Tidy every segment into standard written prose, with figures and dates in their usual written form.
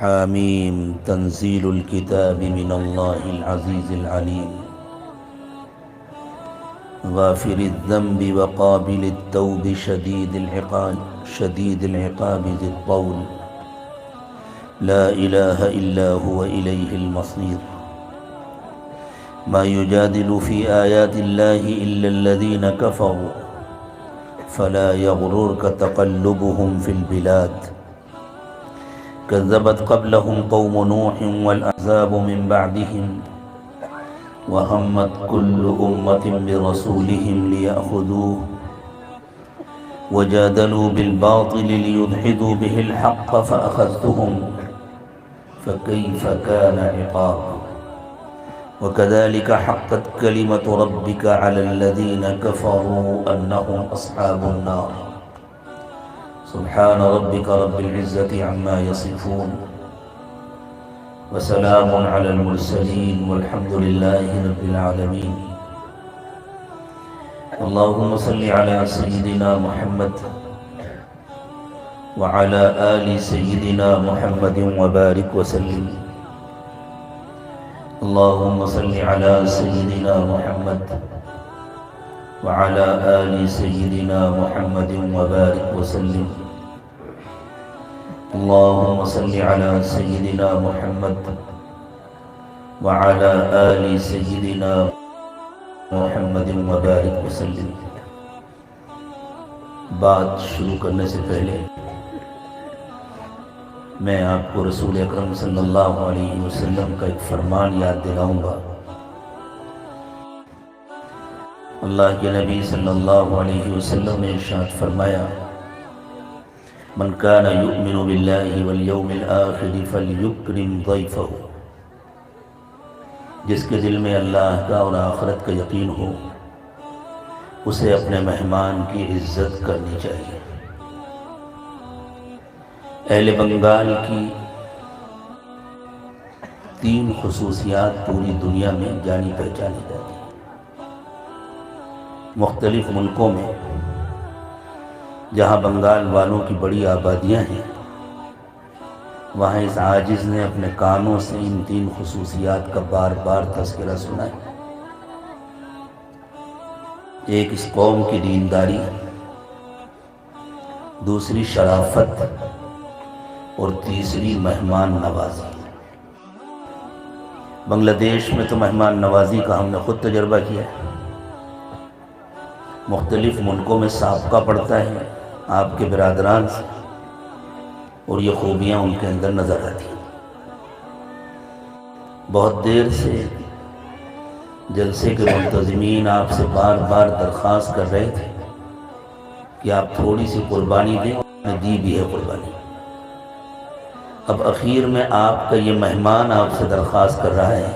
حاميم تنزيل الكتاب من الله العزيز العليم غافر الذنب وقابل التوب شديد العقاب ذي الطول لا إله إلا هو إليه المصير ما يجادل في آيات الله إلا الذين كفروا فلا يغررك تقلبهم في البلاد كذبت قبلهم قوم نوح والأحزاب من بعدهم وهمت كل أمة برسولهم ليأخذوه وجادلوا بالباطل ليدحضوا به الحق فأخذتهم فكيف كان عقاب وكذلك حقت كلمة ربك على الذين كفروا أنهم أصحاب النار سبحان ربك رب العزة عما يصفون وسلام على المرسلين والحمد لله رب العالمين اللهم صل على سيدنا محمد وعلى آل سيدنا محمد وبارك وسلم اللهم صل على سيدنا محمد وعلى آل سيدنا محمد وبارك وسلم اللهم صل على سيدنا محمد وعلى آل سيدنا محمد وبارك وسلم بات شروع کرنے سے پہلے میں آپ کو رسول اکرم صلی اللہ علیہ وسلم کا ایک فرمان یاد دلاؤں گا۔ اللہ کے نبی صلی اللہ علیہ وسلم نے ارشاد فرمایا من کان یؤمن باللہ والیوم الآخر فلیکرم ضیفہ، جس کے دل میں اللہ کا اور آخرت کا یقین ہو اسے اپنے مہمان کی عزت کرنی چاہیے۔ اہل بنگال کی 3 خصوصیات پوری دنیا میں جانی پہچانی جاتی ہیں۔ مختلف ملکوں میں جہاں بنگال والوں کی بڑی آبادیاں ہیں وہاں اس عاجز نے اپنے کانوں سے ان 3 خصوصیات کا بار بار تذکرہ سنا ہے۔ ایک اس قوم کی دینداری، دوسری شرافت اور تیسری مہمان نوازی۔ بنگلہ دیش میں تو مہمان نوازی کا ہم نے خود تجربہ کیا ہے۔ مختلف ملکوں میں سابقہ پڑتا ہے آپ کے برادران سے اور یہ خوبیاں ان کے اندر نظر آتی ہیں۔ بہت دیر سے جلسے کے منتظمین آپ سے بار بار درخواست کر رہے تھے کہ آپ تھوڑی سی قربانی دیں، دی بھی ہے قربانی۔ اب اخیر میں آپ کا یہ مہمان آپ سے درخواست کر رہا ہے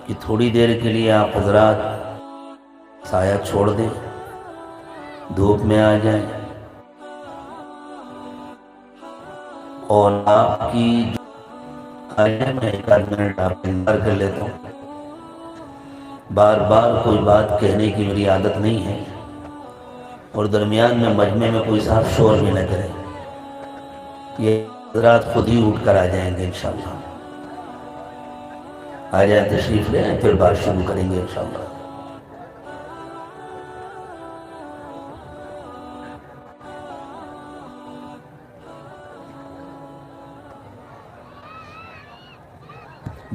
کہ تھوڑی دیر کے لیے آپ حضرات سایہ چھوڑ دیں، دھوپ میں آ جائیں اور آپ کی میں 1 منٹ آپ انتظار کر لیتا ہوں۔ بار بار کوئی بات کہنے کی میری عادت نہیں ہے اور درمیان میں مجمع میں کوئی صاحب شور بھی نہ کرے، یہ حضرات خود ہی اٹھ کر آ جائیں گے انشاءاللہ۔ آ جائیں، تشریف لیں، پھر بات شروع کریں گے انشاءاللہ۔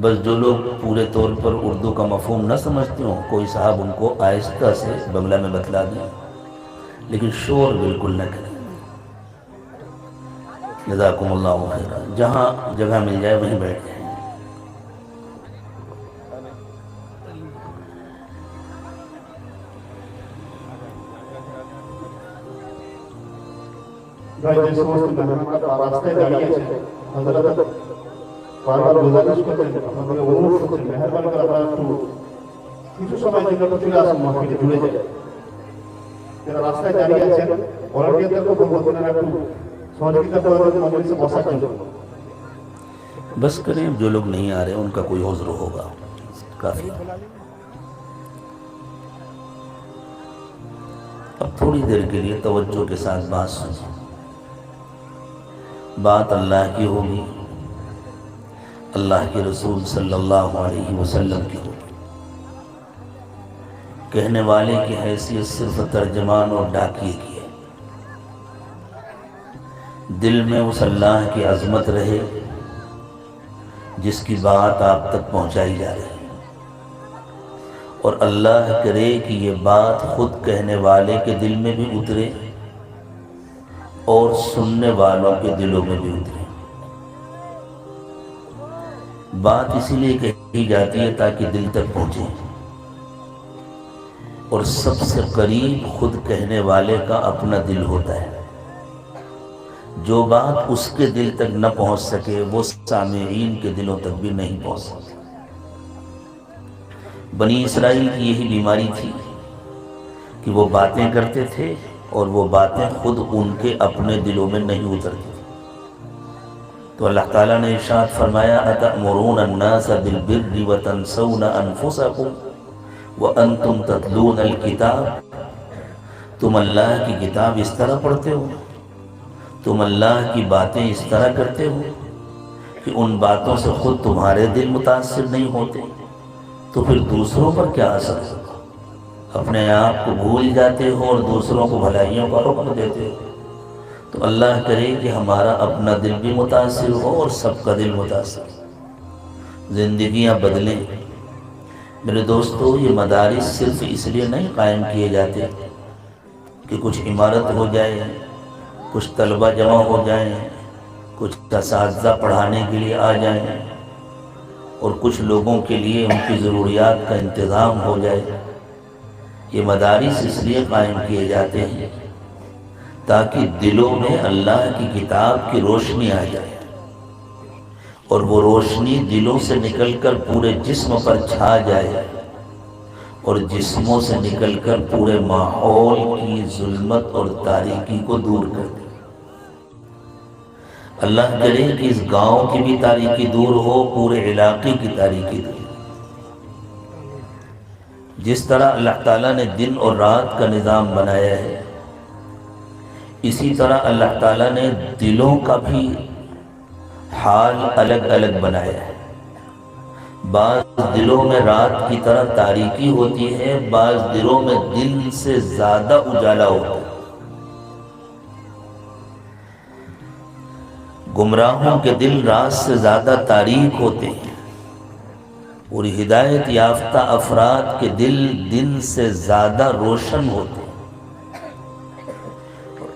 بس جو لوگ پورے طور پر اردو کا مفہوم نہ سمجھتے ہوں کوئی صاحب ان کو آہستہ سے بنگلہ میں بتلا دیں، لیکن شور بالکل نہ کریں۔ جزاکم اللہ خیرا۔ جہاں جگہ مل جائے وہیں بیٹھ جائیں۔ বারবার গুজারিশ করতেন আপনাদের অনুরোধ করছেন মেহেরবানি করে আপনারা একটু কিছু সময় জন্য চলে আসুন, মাহফিলে জুড়ে যায়। যারা রাস্তায় দাঁড়িয়ে আছেন ভলান্টিয়ারদেরকে বলবো আপনারা একটু সহযোগিতা করবেন মজলিসে বসার জন্য। بس کریں، جو لوگ نہیں آ رہے ان کا کوئی عذر ہوگا کافی۔ اب تھوڑی دیر کے لیے توجہ کے ساتھ بات سنیں۔ بات اللہ کی ہوگی، اللہ کے رسول صلی اللہ علیہ وسلم کی ہو، کہنے والے کی حیثیت صرف ترجمان اور ڈاکیے کی ہے۔ دل میں اس اللہ کی عظمت رہے جس کی بات آپ تک پہنچائی جا رہی ہے، اور اللہ کرے کہ یہ بات خود کہنے والے کے دل میں بھی اترے اور سننے والوں کے دلوں میں بھی اترے۔ بات اسی لیے کہی جاتی ہے تاکہ دل تک پہنچے، اور سب سے قریب خود کہنے والے کا اپنا دل ہوتا ہے۔ جو بات اس کے دل تک نہ پہنچ سکے وہ سامعین کے دلوں تک بھی نہیں پہنچ سکتی۔ بنی اسرائیل کی یہی بیماری تھی کہ وہ باتیں کرتے تھے اور وہ باتیں خود ان کے اپنے دلوں میں نہیں اترتی تھی۔ تو اللہ تعالیٰ نے ارشاد فرمایا أَتَأْمُرُونَ النَّاسَ بِالْبِرِّ وَتَنْسَوْنَ أَنفُسَكُمْ وَأَنْتُمْ تَتْلُونَ الْكِتَابَ، تم اللہ کی کتاب اس طرح پڑھتے ہو، تم اللہ کی باتیں اس طرح کرتے ہو کہ ان باتوں سے خود تمہارے دل متاثر نہیں ہوتے، تو پھر دوسروں پر کیا اثر ہوگا؟ اپنے آپ کو بھول جاتے ہو اور دوسروں کو بھلائیوں کا حکم دیتے ہو۔ تو اللہ کرے کہ ہمارا اپنا دل بھی متاثر ہو اور سب کا دل متاثر ہو، زندگیاں بدلیں۔ میرے دوستو، یہ مدارس صرف اس لیے نہیں قائم کیے جاتے کہ کچھ عمارت ہو جائے، کچھ طلبہ جمع ہو جائیں، کچھ اساتذہ پڑھانے کے لیے آ جائیں اور کچھ لوگوں کے لیے ان کی ضروریات کا انتظام ہو جائے۔ یہ مدارس اس لیے قائم کیے جاتے ہیں تاکہ دلوں میں اللہ کی کتاب کی روشنی آ جائے، اور وہ روشنی دلوں سے نکل کر پورے جسم پر چھا جائے، اور جسموں سے نکل کر پورے ماحول کی ظلمت اور تاریکی کو دور کر دے۔ اللہ کرے کہ اس گاؤں کی بھی تاریکی دور ہو، پورے علاقے کی تاریکی دور۔ جس طرح اللہ تعالیٰ نے دن اور رات کا نظام بنایا ہے، اسی طرح اللہ تعالیٰ نے دلوں کا بھی حال الگ الگ بنایا ہے۔ بعض دلوں میں رات کی طرح تاریکی ہوتی ہے، بعض دلوں میں دن سے زیادہ اجالا ہوتا ہے۔ گمراہوں کے دل رات سے زیادہ تاریک ہوتے ہیں، اور ہدایت یافتہ افراد کے دل دن سے زیادہ روشن ہوتے ہیں۔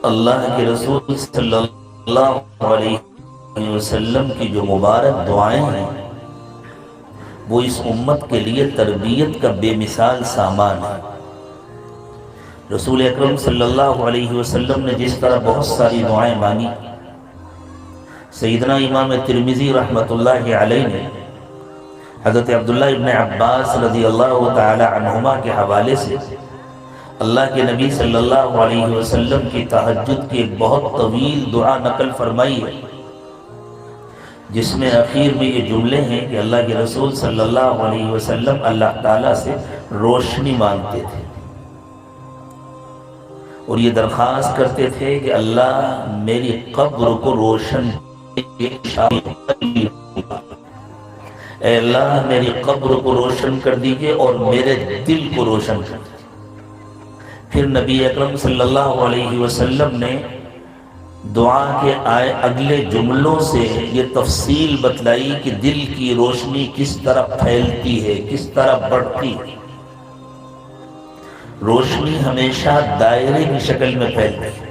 اللہ کے رسول صلی اللہ علیہ وسلم کی جو مبارک دعائیں ہیں وہ اس امت کے لیے تربیت کا بے مثال سامان ہے۔ رسول اکرم صلی اللہ علیہ وسلم نے جس طرح بہت ساری دعائیں مانگی، سیدنا امام ترمذی رحمۃ اللہ علیہ نے حضرت عبداللہ ابن عباس رضی اللہ تعالی عنہما کے حوالے سے اللہ کے نبی صلی اللہ علیہ وسلم کی تہجد کی ایک بہت طویل دعا نقل فرمائی ہے، جس میں اخیر میں یہ جملے ہیں کہ اللہ کے رسول صلی اللہ علیہ وسلم اللہ تعالیٰ سے روشنی مانگتے تھے اور یہ درخواست کرتے تھے کہ اللہ میری قبر کو روشن، اے اللہ میری قبر کو روشن کر دیجئے اور میرے دل کو روشن کر دیجئے۔ پھر نبی اکرم صلی اللہ علیہ وسلم نے دعا کے آئے اگلے جملوں سے یہ تفصیل بتلائی کہ دل کی روشنی کس طرح پھیلتی ہے، کس طرح بڑھتی ہے۔ روشنی ہمیشہ دائرے کی شکل میں پھیلتی ہے۔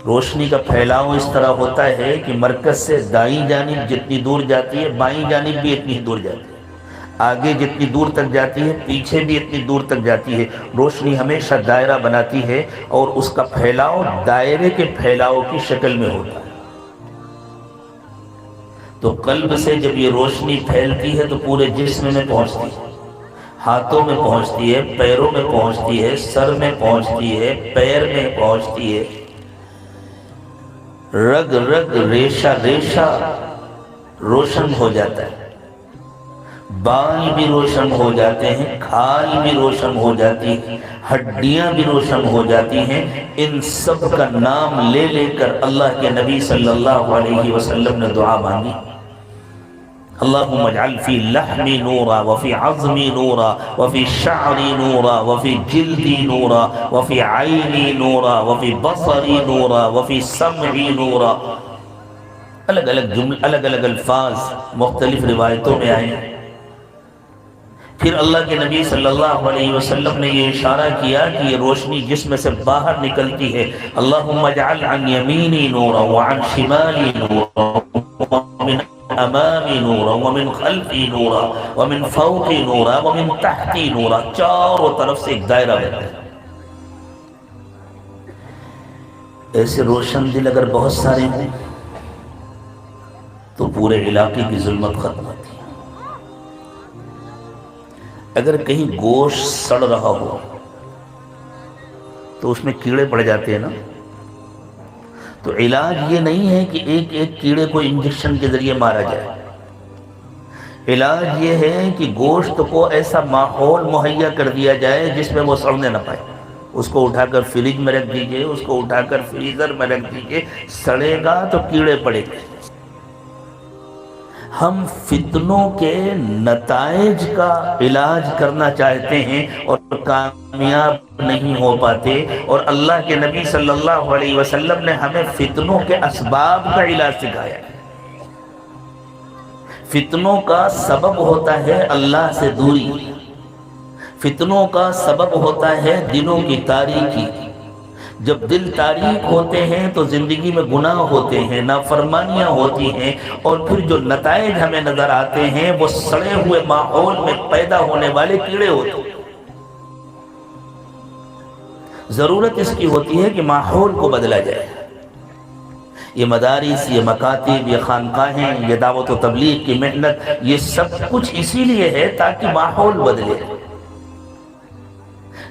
روشنی کا پھیلاؤ اس طرح ہوتا ہے کہ مرکز سے دائیں جانب جتنی دور جاتی ہے، بائیں جانب بھی اتنی دور جاتی ہے، آگے جتنی دور تک جاتی ہے پیچھے بھی اتنی دور تک جاتی ہے۔ روشنی ہمیشہ دائرہ بناتی ہے اور اس کا پھیلاؤ دائرے کے پھیلاؤ کی شکل میں ہوتا ہے۔ تو قلب سے جب یہ روشنی پھیلتی ہے تو پورے جسم میں پہنچتی ہے، ہاتھوں میں پہنچتی ہے، پیروں میں پہنچتی ہے، سر میں پہنچتی ہے، پیر میں پہنچتی ہے، رگ رگ ریشہ ریشہ روشن ہو جاتا ہے، بال بھی روشن ہو جاتے ہیں، کھال بھی روشن ہو جاتی ہیں، ہڈیاں بھی روشن ہو جاتی ہیں۔ ان سب کا نام لے لے کر اللہ کے نبی صلی اللہ علیہ وسلم نے دعا مانگی اللهم اجعل في لحمي نورا وفي عظمي نورا وفي شعري نورا وفي جلدي نورا وفي عيني نورا وفي بصري نورا وفي سمعي نورا. الگ الگ جملے، الگ الگ الفاظ مختلف روایتوں میں آئے. پھر اللہ کے نبی صلی اللہ علیہ وسلم نے یہ اشارہ کیا کہ یہ روشنی جسم سے باہر نکلتی ہے. اللہم اجعل عن یمینی نورا وعن شمالی نورا ومن امامی نورا ومن خلفی نورا ومن فوقی نورا ومن تحتی نورا. چاروں طرف سے ایک دائرہ بنتا ہے. ایسے روشن دل اگر بہت سارے ہوں تو پورے علاقے کی ظلمت ختم ہوتی ہے. اگر کہیں گوشت سڑ رہا ہو تو اس میں کیڑے پڑ جاتے ہیں نا. تو علاج یہ نہیں ہے کہ ایک ایک کیڑے کو انجیکشن کے ذریعے مارا جائے. علاج یہ ہے کہ گوشت کو ایسا ماحول مہیا کر دیا جائے جس میں وہ سڑنے نہ پائے. اس کو اٹھا کر فریج میں رکھ دیجئے، اس کو اٹھا کر فریزر میں رکھ دیجئے. سڑے گا تو کیڑے پڑے گے. ہم فتنوں کے نتائج کا علاج کرنا چاہتے ہیں اور کامیاب نہیں ہو پاتے. اور اللہ کے نبی صلی اللہ علیہ وسلم نے ہمیں فتنوں کے اسباب کا علاج سکھایا. فتنوں کا سبب ہوتا ہے اللہ سے دوری. فتنوں کا سبب ہوتا ہے دلوں کی تاریکی. جب دل تاریک ہوتے ہیں تو زندگی میں گناہ ہوتے ہیں، نافرمانیاں ہوتی ہیں، اور پھر جو نتائج ہمیں نظر آتے ہیں وہ سڑے ہوئے ماحول میں پیدا ہونے والے کیڑے ہوتے ہیں. ضرورت اس کی ہوتی ہے کہ ماحول کو بدلا جائے. یہ مدارس، یہ مکاتب، یہ خانقاہیں، یہ دعوت و تبلیغ کی محنت، یہ سب کچھ اسی لیے ہے تاکہ ماحول بدلے.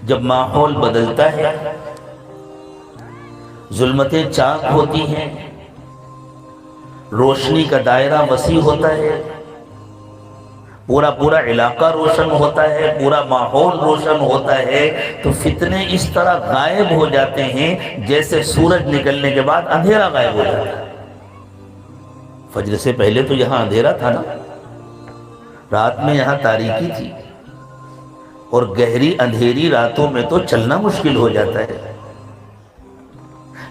جب ماحول بدلتا ہے ظلمتیں چاک ہوتی ہیں، روشنی کا دائرہ وسیع ہوتا ہے، پورا علاقہ روشن ہوتا ہے، پورا ماحول روشن ہوتا ہے. تو فتنے اس طرح غائب ہو جاتے ہیں جیسے سورج نکلنے کے بعد اندھیرا غائب ہو جاتا ہے. فجر سے پہلے تو یہاں اندھیرا تھا نا، رات میں یہاں تاریکی تھی، اور گہری اندھیری راتوں میں تو چلنا مشکل ہو جاتا ہے.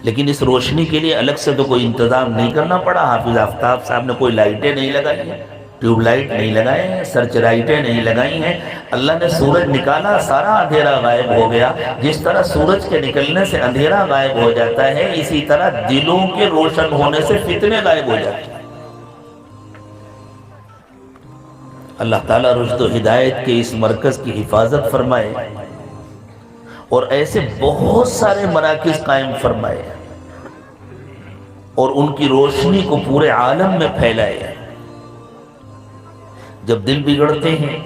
لیکن اس روشنی کے لیے الگ سے تو کوئی انتظام نہیں کرنا پڑا. حافظ آفتاب صاحب نے کوئی لائٹیں نہیں لگائی ہیں، ٹیوب لائٹ نہیں لگائے ہیں، سرچ لائٹیں نہیں لگائی ہیں. اللہ نے سورج نکالا، سارا اندھیرا غائب ہو گیا. جس طرح سورج کے نکلنے سے اندھیرا غائب ہو جاتا ہے، اسی طرح دلوں کے روشن ہونے سے فتنے غائب ہو جاتے ہیں. اللہ تعالیٰ رشد و ہدایت کے اس مرکز کی حفاظت فرمائے اور ایسے بہت سارے مراکز قائم فرمائے اور ان کی روشنی کو پورے عالم میں پھیلائے. جب دل بگڑتے ہیں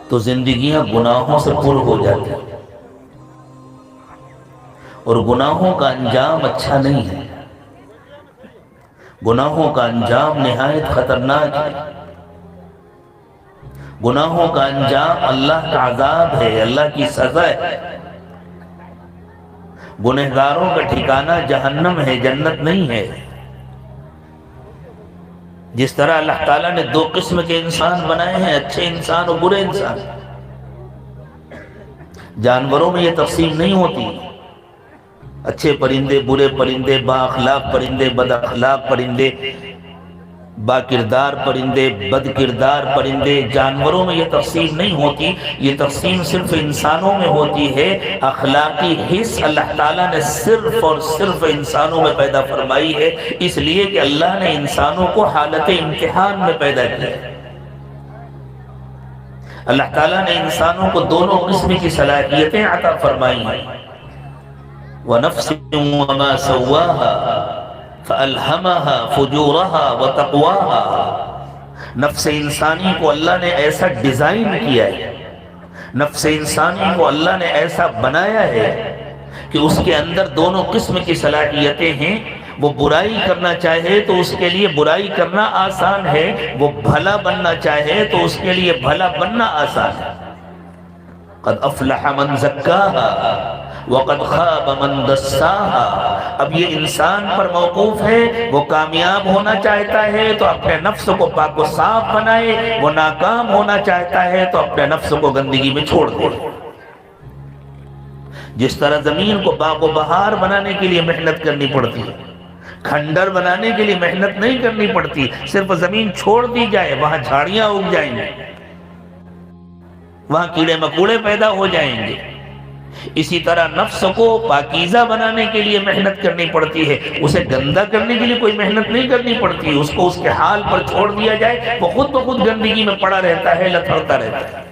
تو زندگیاں گناہوں سے پر ہو جاتی ہیں، اور گناہوں کا انجام اچھا نہیں ہے. گناہوں کا انجام نہایت خطرناک ہے. گناہوں کا انجام اللہ کا عذاب ہے، اللہ کی سزا ہے. گنہگاروں کا ٹھکانہ جہنم ہے، جنت نہیں ہے. جس طرح اللہ تعالیٰ نے دو قسم کے انسان بنائے ہیں، اچھے انسان اور برے انسان. جانوروں میں یہ تقسیم نہیں ہوتی. اچھے پرندے، برے پرندے، با اخلاق پرندے، بد اخلاق پرندے، با کردار پرندے، بد کردار پرندے. جانوروں میں یہ تقسیم نہیں ہوتی. یہ تقسیم صرف انسانوں میں ہوتی ہے. اخلاقی حص اللہ تعالیٰ نے صرف اور صرف انسانوں میں پیدا فرمائی ہے، اس لیے کہ اللہ نے انسانوں کو حالت امتحان میں پیدا کیا. اللہ تعالیٰ نے انسانوں کو دونوں قسم کی صلاحیتیں عطا فرمائی ہیں. وَنَفْسٍ وَمَا سَوَّاهَا فَأَلْهَمَهَا فُجُورَهَا وَتَقْوَاهَا. نفس انسانی کو اللہ نے ایسا ڈیزائن کیا ہے، نفس انسانی کو اللہ نے ایسا بنایا ہے کہ اس کے اندر دونوں قسم کی صلاحیتیں ہیں. وہ برائی کرنا چاہے تو اس کے لیے برائی کرنا آسان ہے، وہ بھلا بننا چاہے تو اس کے لیے بھلا بننا آسان ہے. قد افلح من زکاها وقد خاب من دساها، اب یہ انسان پر موقوف ہے، وہ کامیاب ہونا چاہتا ہے تو اپنے نفس کو پاک و صاف بنائے، وہ ناکام ہونا چاہتا ہے تو اپنے نفس کو گندگی میں چھوڑ دے۔ جس طرح زمین کو باغ و بہار بنانے کے لیے محنت کرنی پڑتی ہے، کھنڈر بنانے کے لیے محنت نہیں کرنی پڑتی، صرف زمین چھوڑ دی جائے، وہاں جھاڑیاں اگ جائیں گے، وہاں کیڑے مکوڑے پیدا ہو جائیں گے۔ اسی طرح نفس کو پاکیزہ بنانے کے لیے محنت کرنی پڑتی ہے، اسے گندا کرنے کے لیے کوئی محنت نہیں کرنی پڑتی، اس کو اس کے حال پر چھوڑ دیا جائے، وہ خود بخود گندگی میں پڑا رہتا ہے، لتھڑتا رہتا ہے۔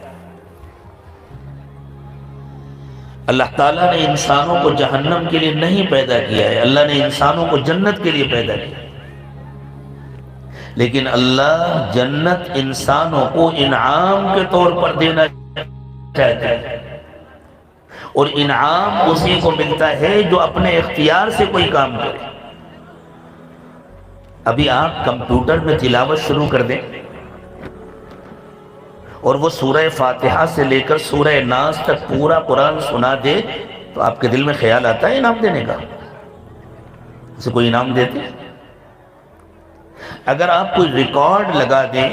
اللہ تعالیٰ نے انسانوں کو جہنم کے لیے نہیں پیدا کیا ہے، اللہ نے انسانوں کو جنت کے لیے پیدا کیا، لیکن اللہ جنت انسانوں کو انعام کے طور پر دینا چاہتا ہے، اور انعام اسی کو ملتا ہے جو اپنے اختیار سے کوئی کام کرے۔ ابھی آپ کمپیوٹر میں تلاوت شروع کر دیں اور وہ سورہ فاتحہ سے لے کر سورہ ناس تک پورا قرآن سنا دے تو آپ کے دل میں خیال آتا ہے انعام دینے کا؟ اسے کوئی انعام دیتے؟ اگر آپ کوئی ریکارڈ لگا دیں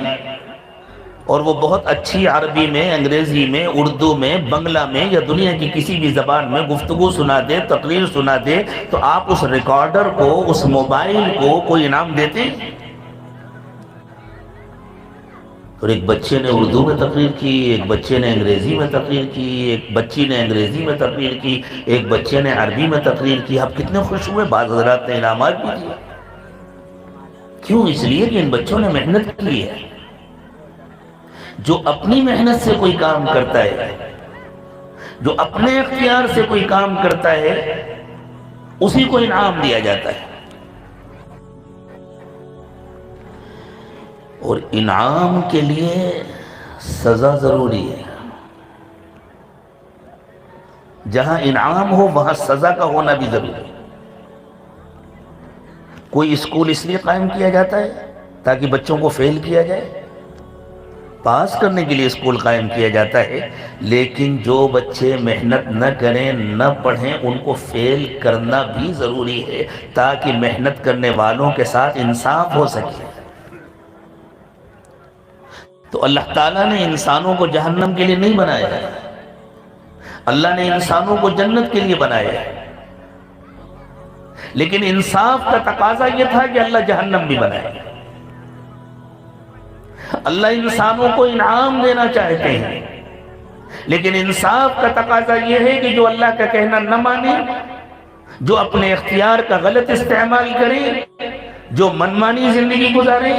اور وہ بہت اچھی عربی میں، انگریزی میں، اردو میں، بنگلہ میں یا دنیا کی کسی بھی زبان میں گفتگو سنا دے، تقریر سنا دے، تو آپ اس ریکارڈر کو، اس موبائل کو کوئی انعام دیتے؟ اور ایک بچے نے اردو میں تقریر کی، ایک بچے نے انگریزی میں تقریر کی، ایک بچی نے انگریزی میں تقریر کی، ایک بچے نے عربی میں تقریر کی، آپ کتنے خوش ہوئے؟ بعض حضرات نے انعامات بھی دیے۔ کیوں؟ اس لیے کہ ان بچوں نے محنت کی ہے۔ جو اپنی محنت سے کوئی کام کرتا ہے، جو اپنے اختیار سے کوئی کام کرتا ہے، اسی کو انعام دیا جاتا ہے۔ اور انعام کے لیے سزا ضروری ہے۔ جہاں انعام ہو وہاں سزا کا ہونا بھی ضروری ہے۔ کوئی اسکول اس لیے قائم کیا جاتا ہے تاکہ بچوں کو فیل کیا جائے، پاس کرنے کے لیے اسکول قائم کیا جاتا ہے، لیکن جو بچے محنت نہ کریں، نہ پڑھیں، ان کو فیل کرنا بھی ضروری ہے تاکہ محنت کرنے والوں کے ساتھ انصاف ہو سکے۔ تو اللہ تعالیٰ نے انسانوں کو جہنم کے لیے نہیں بنایا ہے، اللہ نے انسانوں کو جنت کے لیے بنایا ہے، لیکن انصاف کا تقاضا یہ تھا کہ اللہ جہنم بھی بنائے۔ اللہ انسانوں کو انعام دینا چاہتے ہیں، لیکن انصاف کا تقاضا یہ ہے کہ جو اللہ کا کہنا نہ مانے، جو اپنے اختیار کا غلط استعمال کرے، جو منمانی زندگی گزارے،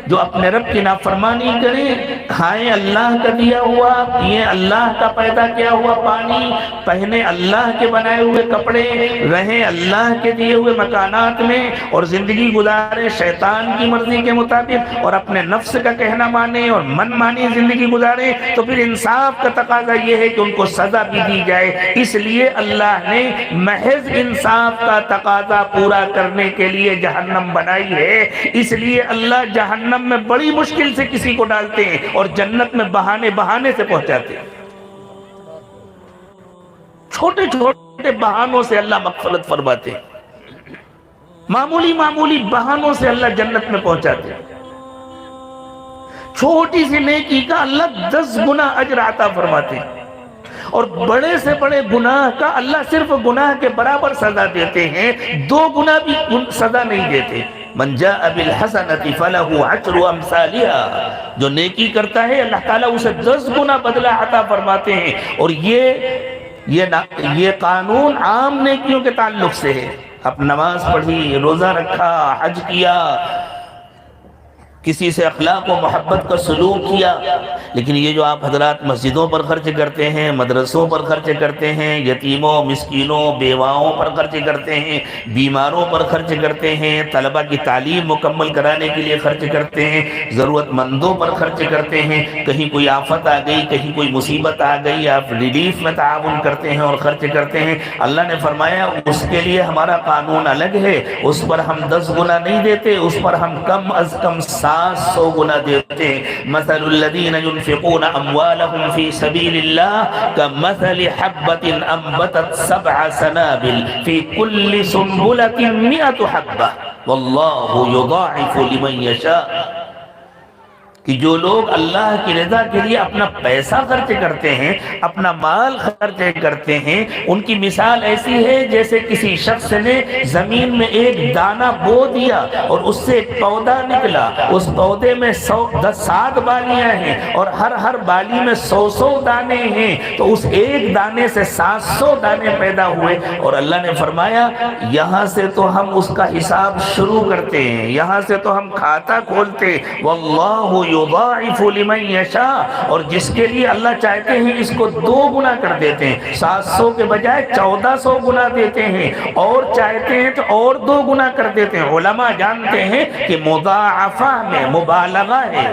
جو اپنے رب کی نافرمانی کریں، کھائیں اللہ کا دیا ہوا، پیئیں اللہ کا پیدا کیا ہوا پانی، پہنے اللہ کے بنائے ہوئے کپڑے، رہیں اللہ کے دیے ہوئے مکانات میں، اور زندگی گزارے شیطان کی مرضی کے مطابق، اور اپنے نفس کا کہنا مانے اور من مانی زندگی گزارے، تو پھر انصاف کا تقاضا یہ ہے کہ ان کو سزا بھی دی جائے۔ اس لیے اللہ نے محض انصاف کا تقاضا پورا کرنے کے لیے جہنم بنائی ہے۔ اس لیے اللہ جہنم میں بڑی مشکل سے کسی کو ڈالتے ہیں اور جنت میں بہانے سے پہنچاتے ہیں۔ چھوٹے چھوٹے بہانوں سے اللہ مغفرت فرماتے ہیں، معمولی بہانوں سے اللہ جنت میں پہنچاتے ہیں۔ چھوٹی سی نیکی کا اللہ 10 گنا اجر عطا فرماتے ہیں، اور بڑے سے بڑے گناہ کا اللہ صرف گناہ کے برابر سزا دیتے ہیں، 2 گنا بھی سزا نہیں دیتے۔ من جاء بالحسنۃ فلہ عشر امثالها، جو نیکی کرتا ہے اللہ تعالیٰ اسے 10 گنا بدلہ عطا فرماتے ہیں۔ اور یہ قانون عام نیکیوں کے تعلق سے ہے۔ اب نماز پڑھی، روزہ رکھا، حج کیا، کسی سے اخلاق و محبت کا سلوک کیا، لیکن یہ جو آپ حضرات مسجدوں پر خرچ کرتے ہیں، مدرسوں پر خرچ کرتے ہیں، یتیموں، مسکینوں، بیواؤں پر خرچ کرتے ہیں، بیماروں پر خرچ کرتے ہیں، طلبہ کی تعلیم مکمل کرانے کے لیے خرچ کرتے ہیں، ضرورت مندوں پر خرچ کرتے ہیں، کہیں کوئی آفت آ گئی، کہیں کوئی مصیبت آ گئی، آپ ریلیف میں تعاون کرتے ہیں اور خرچ کرتے ہیں، اللہ نے فرمایا اس کے لیے ہمارا قانون الگ ہے، اس پر ہم 10 گنا نہیں دیتے، اس پر ہم کم از کم 7 700 گنا دیتے ہیں۔ مثل الذین ينفقون اموالهم فی سبیل اللہ کمثل حبۃ انبتت 7 سنابل فی کل سنبلۃ 100 حبۃ واللہ یضاعف لمن یشاء، کہ جو لوگ اللہ کی رضا کے لیے اپنا پیسہ خرچ کرتے ہیں، اپنا مال خرچ کرتے ہیں، ان کی مثال ایسی ہے جیسے کسی شخص نے زمین میں ایک دانہ بو دیا اور اس سے ایک پودا نکلا، اس پودے میں 7 بالیاں ہیں اور ہر بالی میں 100 دانے ہیں، تو اس ایک دانے سے 700 دانے پیدا ہوئے۔ اور اللہ نے فرمایا یہاں سے تو ہم اس کا حساب شروع کرتے ہیں، یہاں سے تو ہم کھاتا کھولتے، واللہ یضاعف لمن یشاء، اور جس کے لیے اللہ چاہتے ہیں اس کو 2 گنا کر دیتے ہیں، 700 کے بجائے 1400 گنا دیتے ہیں، اور چاہتے ہیں تو اور 2 گنا کر دیتے ہیں۔ علماء جانتے ہیں کہ مضاعفہ میں مبالغہ ہے،